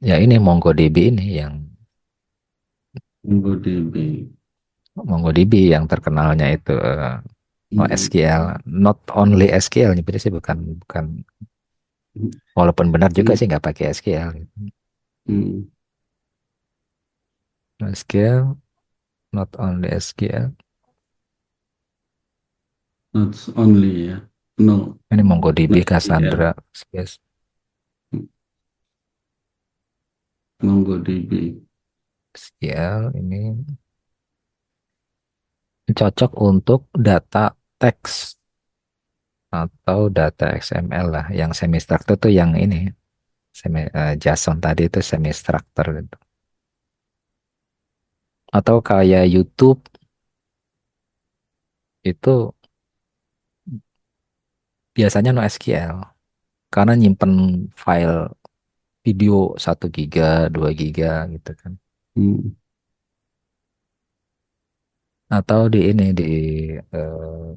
S1: Ya ini MongoDB ini yang
S2: MongoDB.
S1: MongoDB yang terkenalnya itu no
S2: Mm-mm.
S1: SQL, not only SQL nyebutnya sih bukan bukan walaupun benar juga sih nggak pakai SQL.
S2: Mm-mm.
S1: No SQL, not only SQL.
S2: Not only ya. No,
S1: Ini MongoDB
S2: no SQL.
S1: Cassandra Space.
S2: MongoDB.
S1: SQL ini cocok untuk data teks atau data XML lah. Yang semi structure tuh yang ini, JSON tadi itu semi structure gitu. Atau kayak YouTube itu biasanya NoSQL karena nyimpen file video 1 GB, 2 GB gitu kan.
S2: Hmm.
S1: Atau di ini di eh,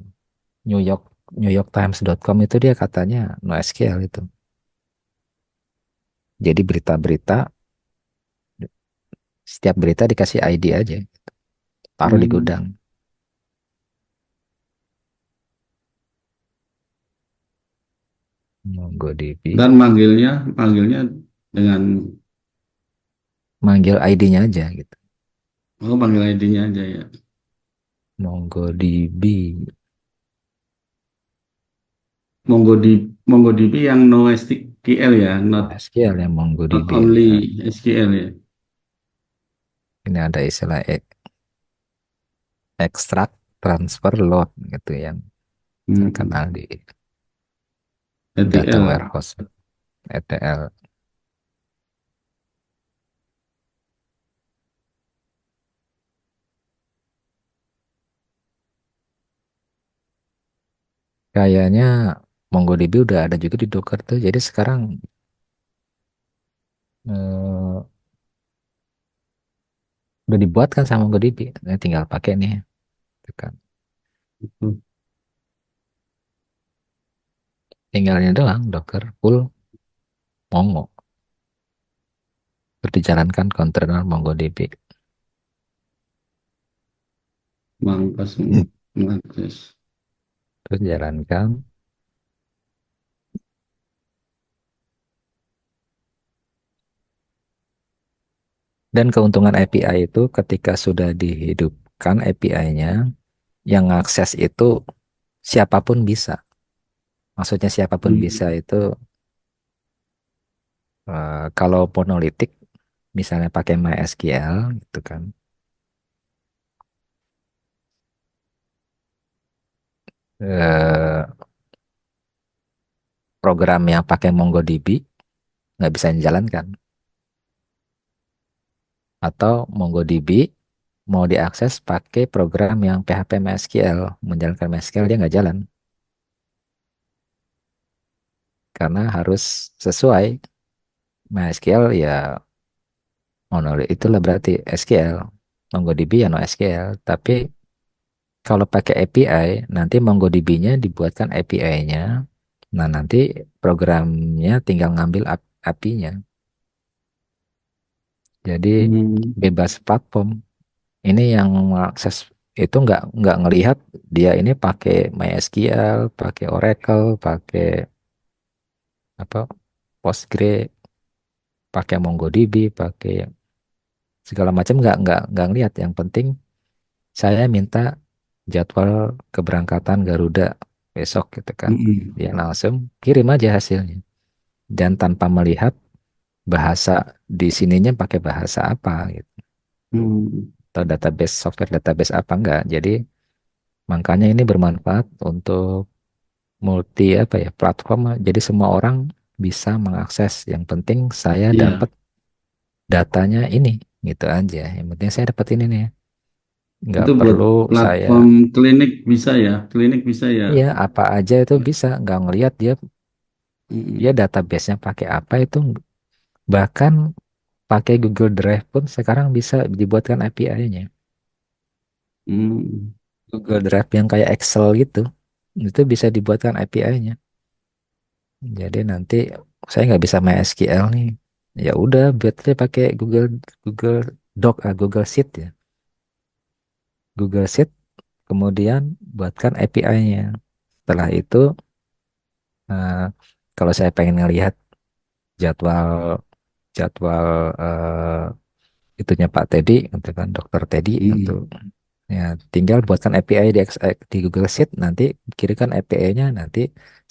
S1: New York NewYorkTimes.com itu dia katanya NoSQL itu. Jadi berita-berita, setiap berita dikasih ID aja, taruh di
S2: Hmm.
S1: gudang. MongoDB,
S2: Dan manggilnya dengan
S1: manggil ID-nya aja gitu.
S2: oh panggil ID-nya aja ya.
S1: MongoDB,
S2: MongoDB yang NoSQL ya,
S1: NoSQL yang
S2: not
S1: MongoDB ini.
S2: only SQL ya.
S1: Ini ada istilah extract, transfer, load gitu yang terkenal
S2: Hmm.
S1: di data
S2: ETL.
S1: warehouse, ETL. Kayaknya MongoDB udah ada juga di Docker tuh. Jadi sekarang eh, udah dibuat kan sama MongoDB. Nah, tinggal pakai nih, tekan. Tinggal ini doang, Docker full Mongo. Terus dijalankan kontainer MongoDB.
S2: Mangkas mengakses.
S1: Terus jalankan. Dan keuntungan API itu ketika sudah dihidupkan API-nya, yang akses itu siapapun bisa. Maksudnya siapapun bisa
S2: Hmm.
S1: itu kalau monolitik, misalnya pakai MySQL gitu kan, eh, program yang pakai MongoDB nggak bisa dijalankan. Atau MongoDB mau diakses pakai program yang PHP MySQL, menjalankan MySQL dia nggak jalan karena harus sesuai MySQL ya monolit itulah berarti SQL. MongoDB ya NoSQL. Tapi kalau pakai API, nanti MongoDB-nya dibuatkan API-nya. Nah, nanti programnya tinggal ngambil API-nya. Jadi
S2: Hmm.
S1: bebas platform. Ini yang mengakses itu nggak ngelihat dia ini pakai MySQL, pakai Oracle, pakai apa Postgre, pakai MongoDB, pakai segala macam nggak ngelihat. Yang penting saya minta jadwal keberangkatan Garuda besok gitu kan.
S2: Hmm.
S1: Dia langsung kirim aja hasilnya. Dan tanpa melihat bahasa di sininya pakai bahasa apa gitu.
S2: Hmm.
S1: Atau database software database apa enggak. Jadi makanya ini bermanfaat untuk multi apa ya platform. Jadi semua orang bisa mengakses. Yang penting saya
S2: Iya,
S1: dapat datanya ini gitu aja. Yang penting saya dapat ini nih. Nggak
S2: itu buat
S1: perlu saya
S2: platform klinik bisa ya, klinik bisa ya.
S1: iya apa aja itu bisa nggak ngelihat dia
S2: Hmm.
S1: database-nya pakai apa itu bahkan pakai Google Drive pun sekarang bisa dibuatkan API-nya.
S2: Hmm.
S1: Google Drive yang kayak Excel gitu itu bisa dibuatkan API-nya. Jadi nanti saya nggak bisa MySQL nih. Ya udah berarti pakai Google Google Doc, Google Sheet ya. Google Sheet kemudian buatkan API-nya. Setelah itu eh, kalau saya pengen ngelihat jadwal jadwal itunya Pak Teddy, gitu kan, Dokter Teddy, untuk
S2: Hmm.
S1: ya tinggal buatkan API di Google Sheet, nanti kirimkan API-nya, nanti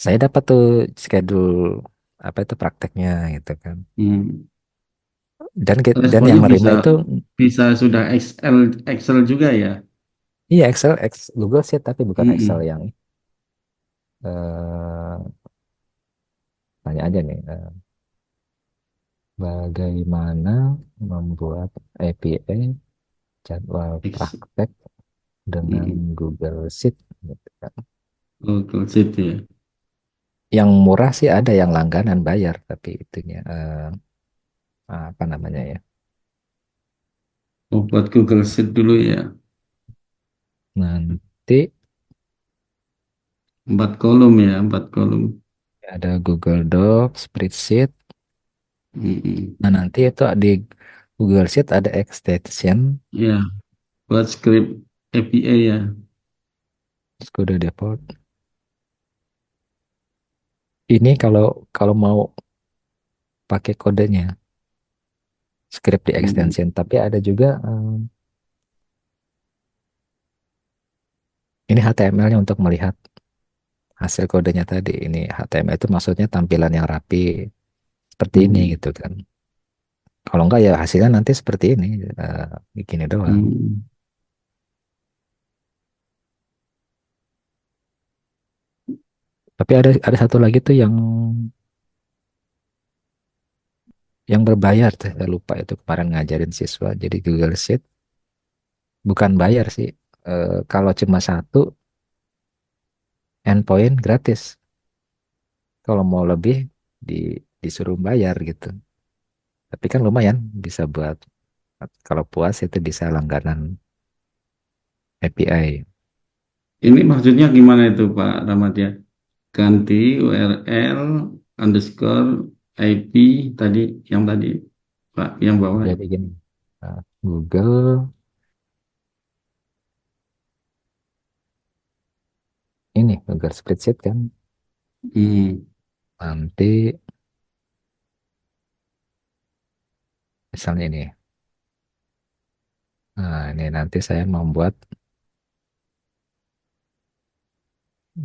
S1: saya dapat tuh schedule apa itu prakteknya gitu kan.
S2: Hmm.
S1: Dan
S2: Responnya
S1: yang nerima
S2: bisa
S1: itu
S2: bisa sudah Excel Excel juga ya.
S1: iya Excel, Google Sheet tapi bukan Excel
S2: Mm-mm.
S1: yang tanya aja nih bagaimana membuat API jadwal
S2: Ex-
S1: praktek dengan
S2: mm-mm.
S1: Google Sheet gitu kan.
S2: Google Sheet ya.
S1: Yang murah sih ada yang langganan bayar tapi itunya apa namanya ya?
S2: Oh, buat Google Sheet dulu ya.
S1: Nanti
S2: 4 kolom ya, 4 kolom.
S1: ada Google Docs, Spreadsheet.
S2: Mm-mm.
S1: Nah, nanti itu di Google Sheet ada extension
S2: Ya, buat script API ya.
S1: Kode default. Ini kalau kalau mau pakai kodenya script di
S2: Mm-mm.
S1: extension, tapi ada juga ini HTML-nya untuk melihat hasil kodenya tadi. Ini HTML itu maksudnya tampilan yang rapi seperti ini
S2: Mm-mm.
S1: gitu kan. Kalau enggak ya hasilnya nanti seperti ini, begini doang.
S2: Mm-mm.
S1: Tapi ada satu lagi tuh yang berbayar tuh, saya lupa itu kemarin ngajarin siswa. Jadi Google Sheet bukan bayar sih. Kalau cuma satu endpoint gratis. Kalau mau lebih di, disuruh bayar gitu. Tapi kan lumayan bisa buat kalau puas itu bisa langganan API.
S2: Ini maksudnya gimana itu Pak Ramadhan? Ganti URL underscore IP tadi yang tadi Pak yang bawah.
S1: Jadi gini, Google ini Google Spreadsheet kan
S2: Hmm.
S1: nanti misalnya ini. Nah, ini nanti saya membuat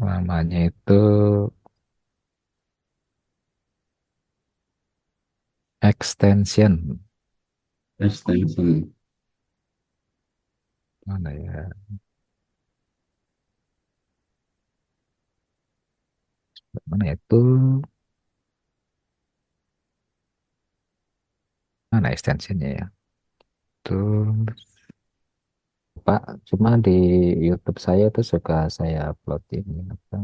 S1: namanya itu extension.
S2: Extension.
S1: Mana ya? Mana itu? Mana extensionnya ya? Tuh, Pak, cuma di YouTube saya tuh suka saya upload ini apa?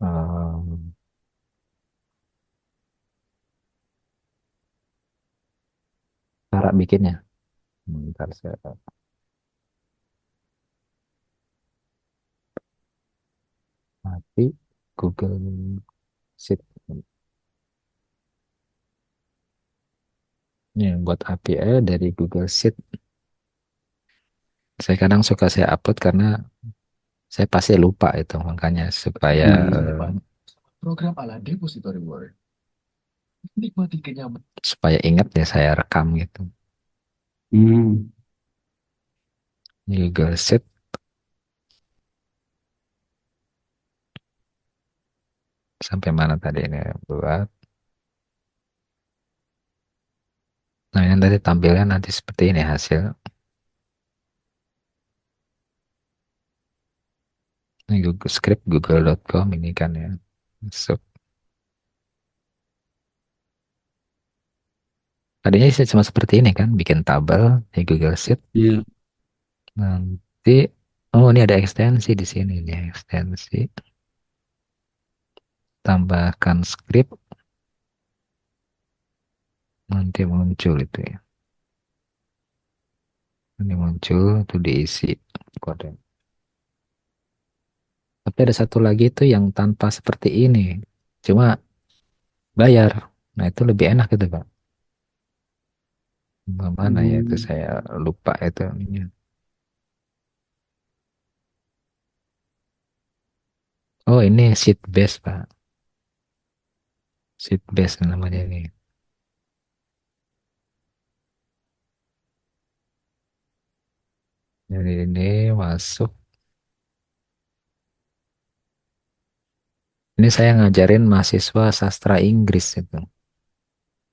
S1: em, cara bikinnya. Bentar saya mati Google Sheet. Ini buat API dari Google Sheet. Saya kadang suka saya upload karena saya pasti lupa itu, makanya supaya
S2: Hmm.
S1: program ala depository word. Nikmati kenyamanan. Supaya ingat ya saya rekam gitu.
S2: Hmm.
S1: Google Sheet sampai mana tadi ini buat. Nah, yang tadi tampilnya nanti seperti ini hasil. Ini Google Script google.com ini kan ya. Masuk. Tadinya sih cuma seperti ini kan, bikin tabel di Google Sheet.
S2: Ya.
S1: Nanti, oh ini ada ekstensi di sini nih, ekstensi. Tambahkan script, nanti muncul itu ya. Ini muncul, itu diisi kode. Tapi ada satu lagi itu yang tanpa seperti ini, cuma bayar. Nah itu lebih enak itu Pak. Mana ya itu
S2: Hmm.
S1: saya lupa itu. Ininya. Oh ini sheet base Pak, sheet base namanya ini. Jadi ini masuk. Ini Ini saya ngajarin mahasiswa sastra Inggris itu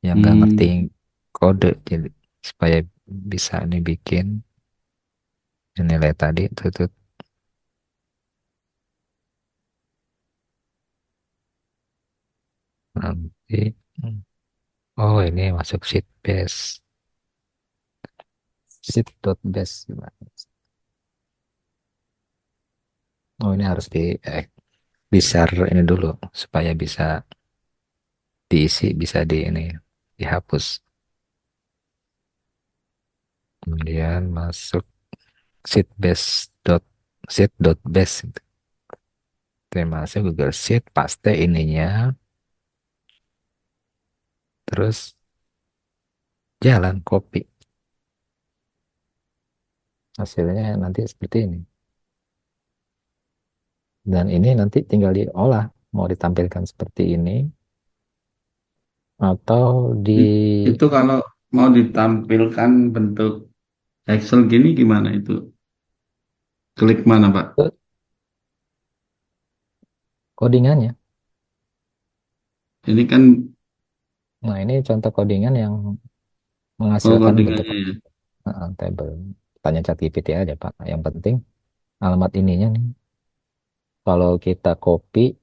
S1: yang nggak ngerti
S2: Hmm,
S1: kode, jadi supaya bisa nih bikin nilai tadi tutut nanti. Oh, ini masuk sheet base, sheet dot base. Oh, ini harus di share ini dulu supaya bisa diisi, bisa di ini dihapus. Kemudian masuk sheet base dot sheet dot base. Terima kasih Google Sheet, paste ininya, terus jalan copy. Hasilnya nanti seperti ini. Dan ini nanti tinggal diolah, mau ditampilkan seperti ini atau di
S2: i- itu kalau mau ditampilkan bentuk Excel gini gimana itu? Klik mana, Pak?
S1: codingannya.
S2: Ini kan
S1: Nah, ini contoh codingan yang
S2: oh,
S1: menghasilkan bentuk
S2: codingannya ya.
S1: table. Tanya ChatGPT aja, Pak. Yang penting alamat ininya nih. Kalau kita copy,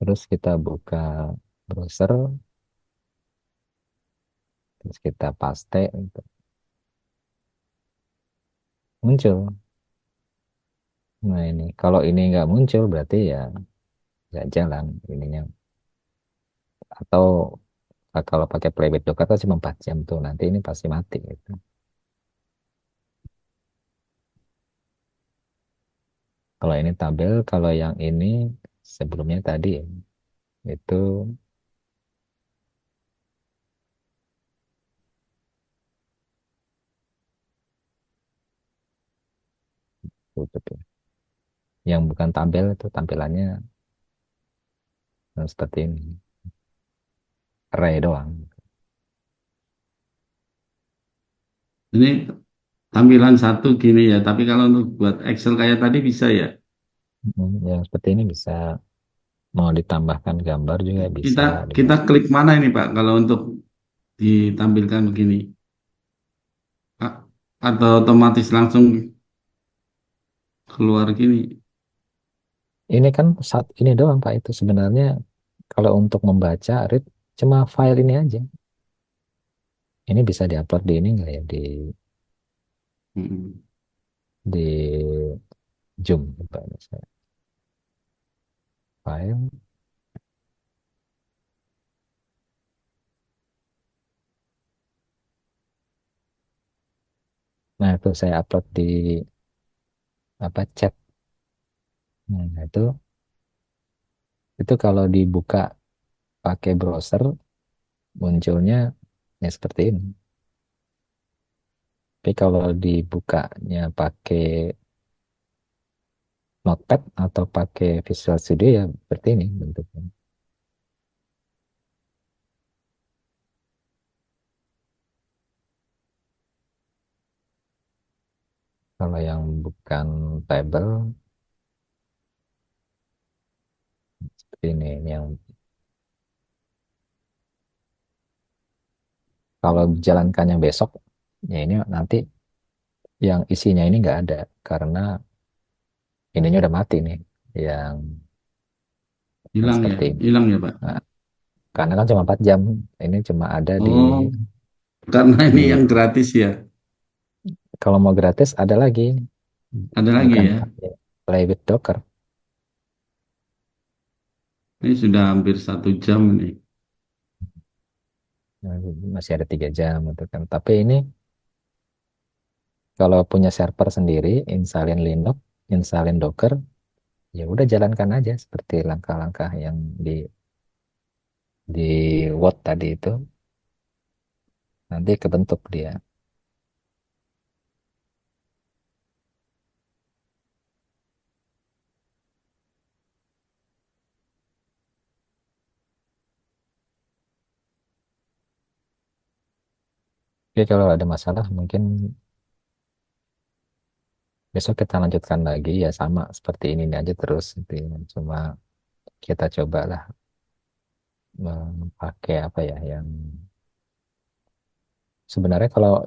S1: terus kita buka browser, terus kita paste, gitu. Muncul. Nah, ini kalau ini nggak muncul berarti ya nggak jalan ininya. Atau kalau pakai Playbit Docker kan cuma 4 jam tuh, nanti ini pasti mati gitu. Kalau ini tabel, kalau yang ini sebelumnya tadi itu tutup ya. Yang bukan tabel itu tampilannya seperti ini, array doang.
S2: Ini tampilan satu gini ya, tapi kalau untuk buat Excel kayak tadi bisa ya.
S1: Yang seperti ini bisa, mau ditambahkan gambar juga bisa
S2: Kita
S1: dengan
S2: kita klik mana ini Pak kalau untuk ditampilkan begini? A- Atau otomatis langsung keluar gini?
S1: ini kan saat ini doang Pak, itu sebenarnya kalau untuk membaca read cuma file ini aja. Ini bisa diupload di ini nggak ya,
S2: Hmm.
S1: di Zoom coba saya file. Nah, itu saya upload di apa chat. Nah, itu kalau dibuka pakai browser munculnya ya seperti ini. Tapi kalau dibukanya pakai Notepad atau pakai Visual Studio ya seperti ini bentuknya. Kalau yang bukan table seperti ini. Yang kalau dijalankannya besok, ya ini nanti yang isinya ini nggak ada karena ininya udah mati nih. Yang yang
S2: Hilang ya,
S1: seperti ini.
S2: hilang ya Pak.
S1: Nah, karena kan cuma 4 jam. Ini cuma ada
S2: Oh, karena ini
S1: di
S2: yang gratis ya.
S1: kalau mau gratis ada lagi.
S2: Ada lagi
S1: Bukan
S2: ya.
S1: pakai Play with Docker.
S2: Ini sudah hampir 1 jam nih.
S1: Nah, masih ada 3 jam gitu kan. Tapi ini kalau punya server sendiri, installin Linux, installin Docker, ya udah jalankan aja seperti langkah-langkah yang di Word tadi itu, nanti kebentuk dia. Oke, kalau ada masalah mungkin Besok kita lanjutkan lagi ya sama seperti ini aja terus gitu ya. Cuma kita cobalah memakai apa ya yang sebenarnya kalau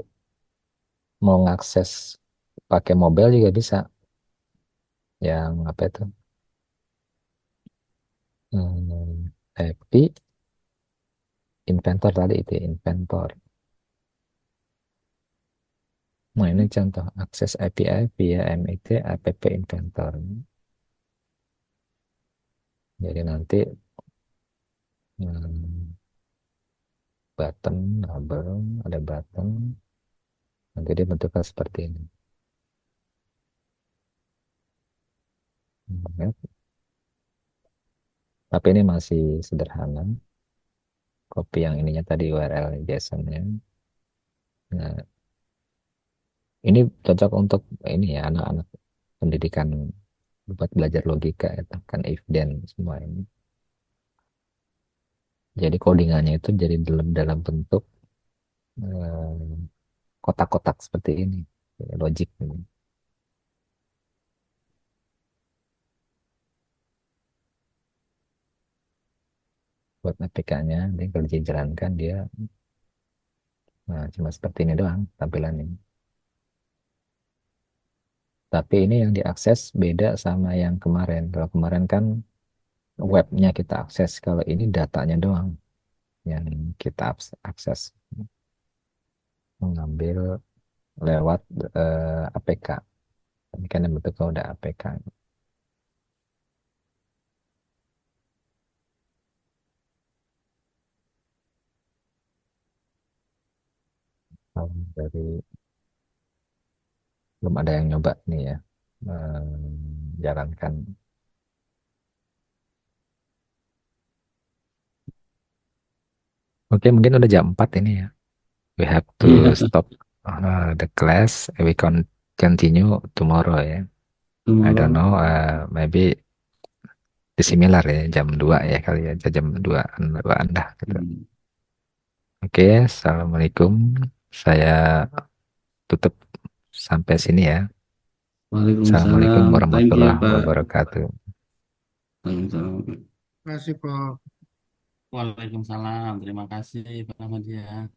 S1: mau ngakses pakai mobile juga bisa yang apa itu Happy Inventor tadi itu ya, Inventor. Nah ini contoh akses API via MIT app Inventor. Jadi nanti hmm, button, label, ada button, nanti dia bentuknya seperti ini. Ya. Tapi ini masih sederhana. Copy yang ininya tadi URL JSON-nya. Nah, ini cocok untuk ini ya anak-anak pendidikan buat belajar logika itu kan if then semua ini. Jadi codingannya itu jadi dalam dalam bentuk eh, kotak-kotak seperti ini, logic ini. Buat APK-nya, dia kalau dijalankan dia nah, cuma seperti ini doang tampilannya. Tapi ini yang diakses beda sama yang kemarin. Kalau kemarin kan webnya kita akses, kalau ini datanya doang yang kita akses mengambil lewat APK. Ini kan yang bentuknya udah APK. Kalau dari belum ada yang nyoba nih ya menjalankan. Oke, mungkin udah jam 4 ini ya. We have to
S2: Iya,
S1: stop the class. We can continue tomorrow ya. I don't
S2: tomorrow.
S1: know, maybe similar ya, jam 2 ya kali ya, jam 2 2 dah gitu.
S2: Hmm.
S1: Oke, Assalamualaikum. Saya tutup sampai sini ya. Assalamualaikum
S2: Waalaikumsalam. Thank you,
S1: warahmatullahi
S2: Pak.
S1: wabarakatuh.
S2: Waalaikumsalam.
S3: Terima kasih, Pak.
S4: Waalaikumsalam. Terima kasih Pak Ahmad ya.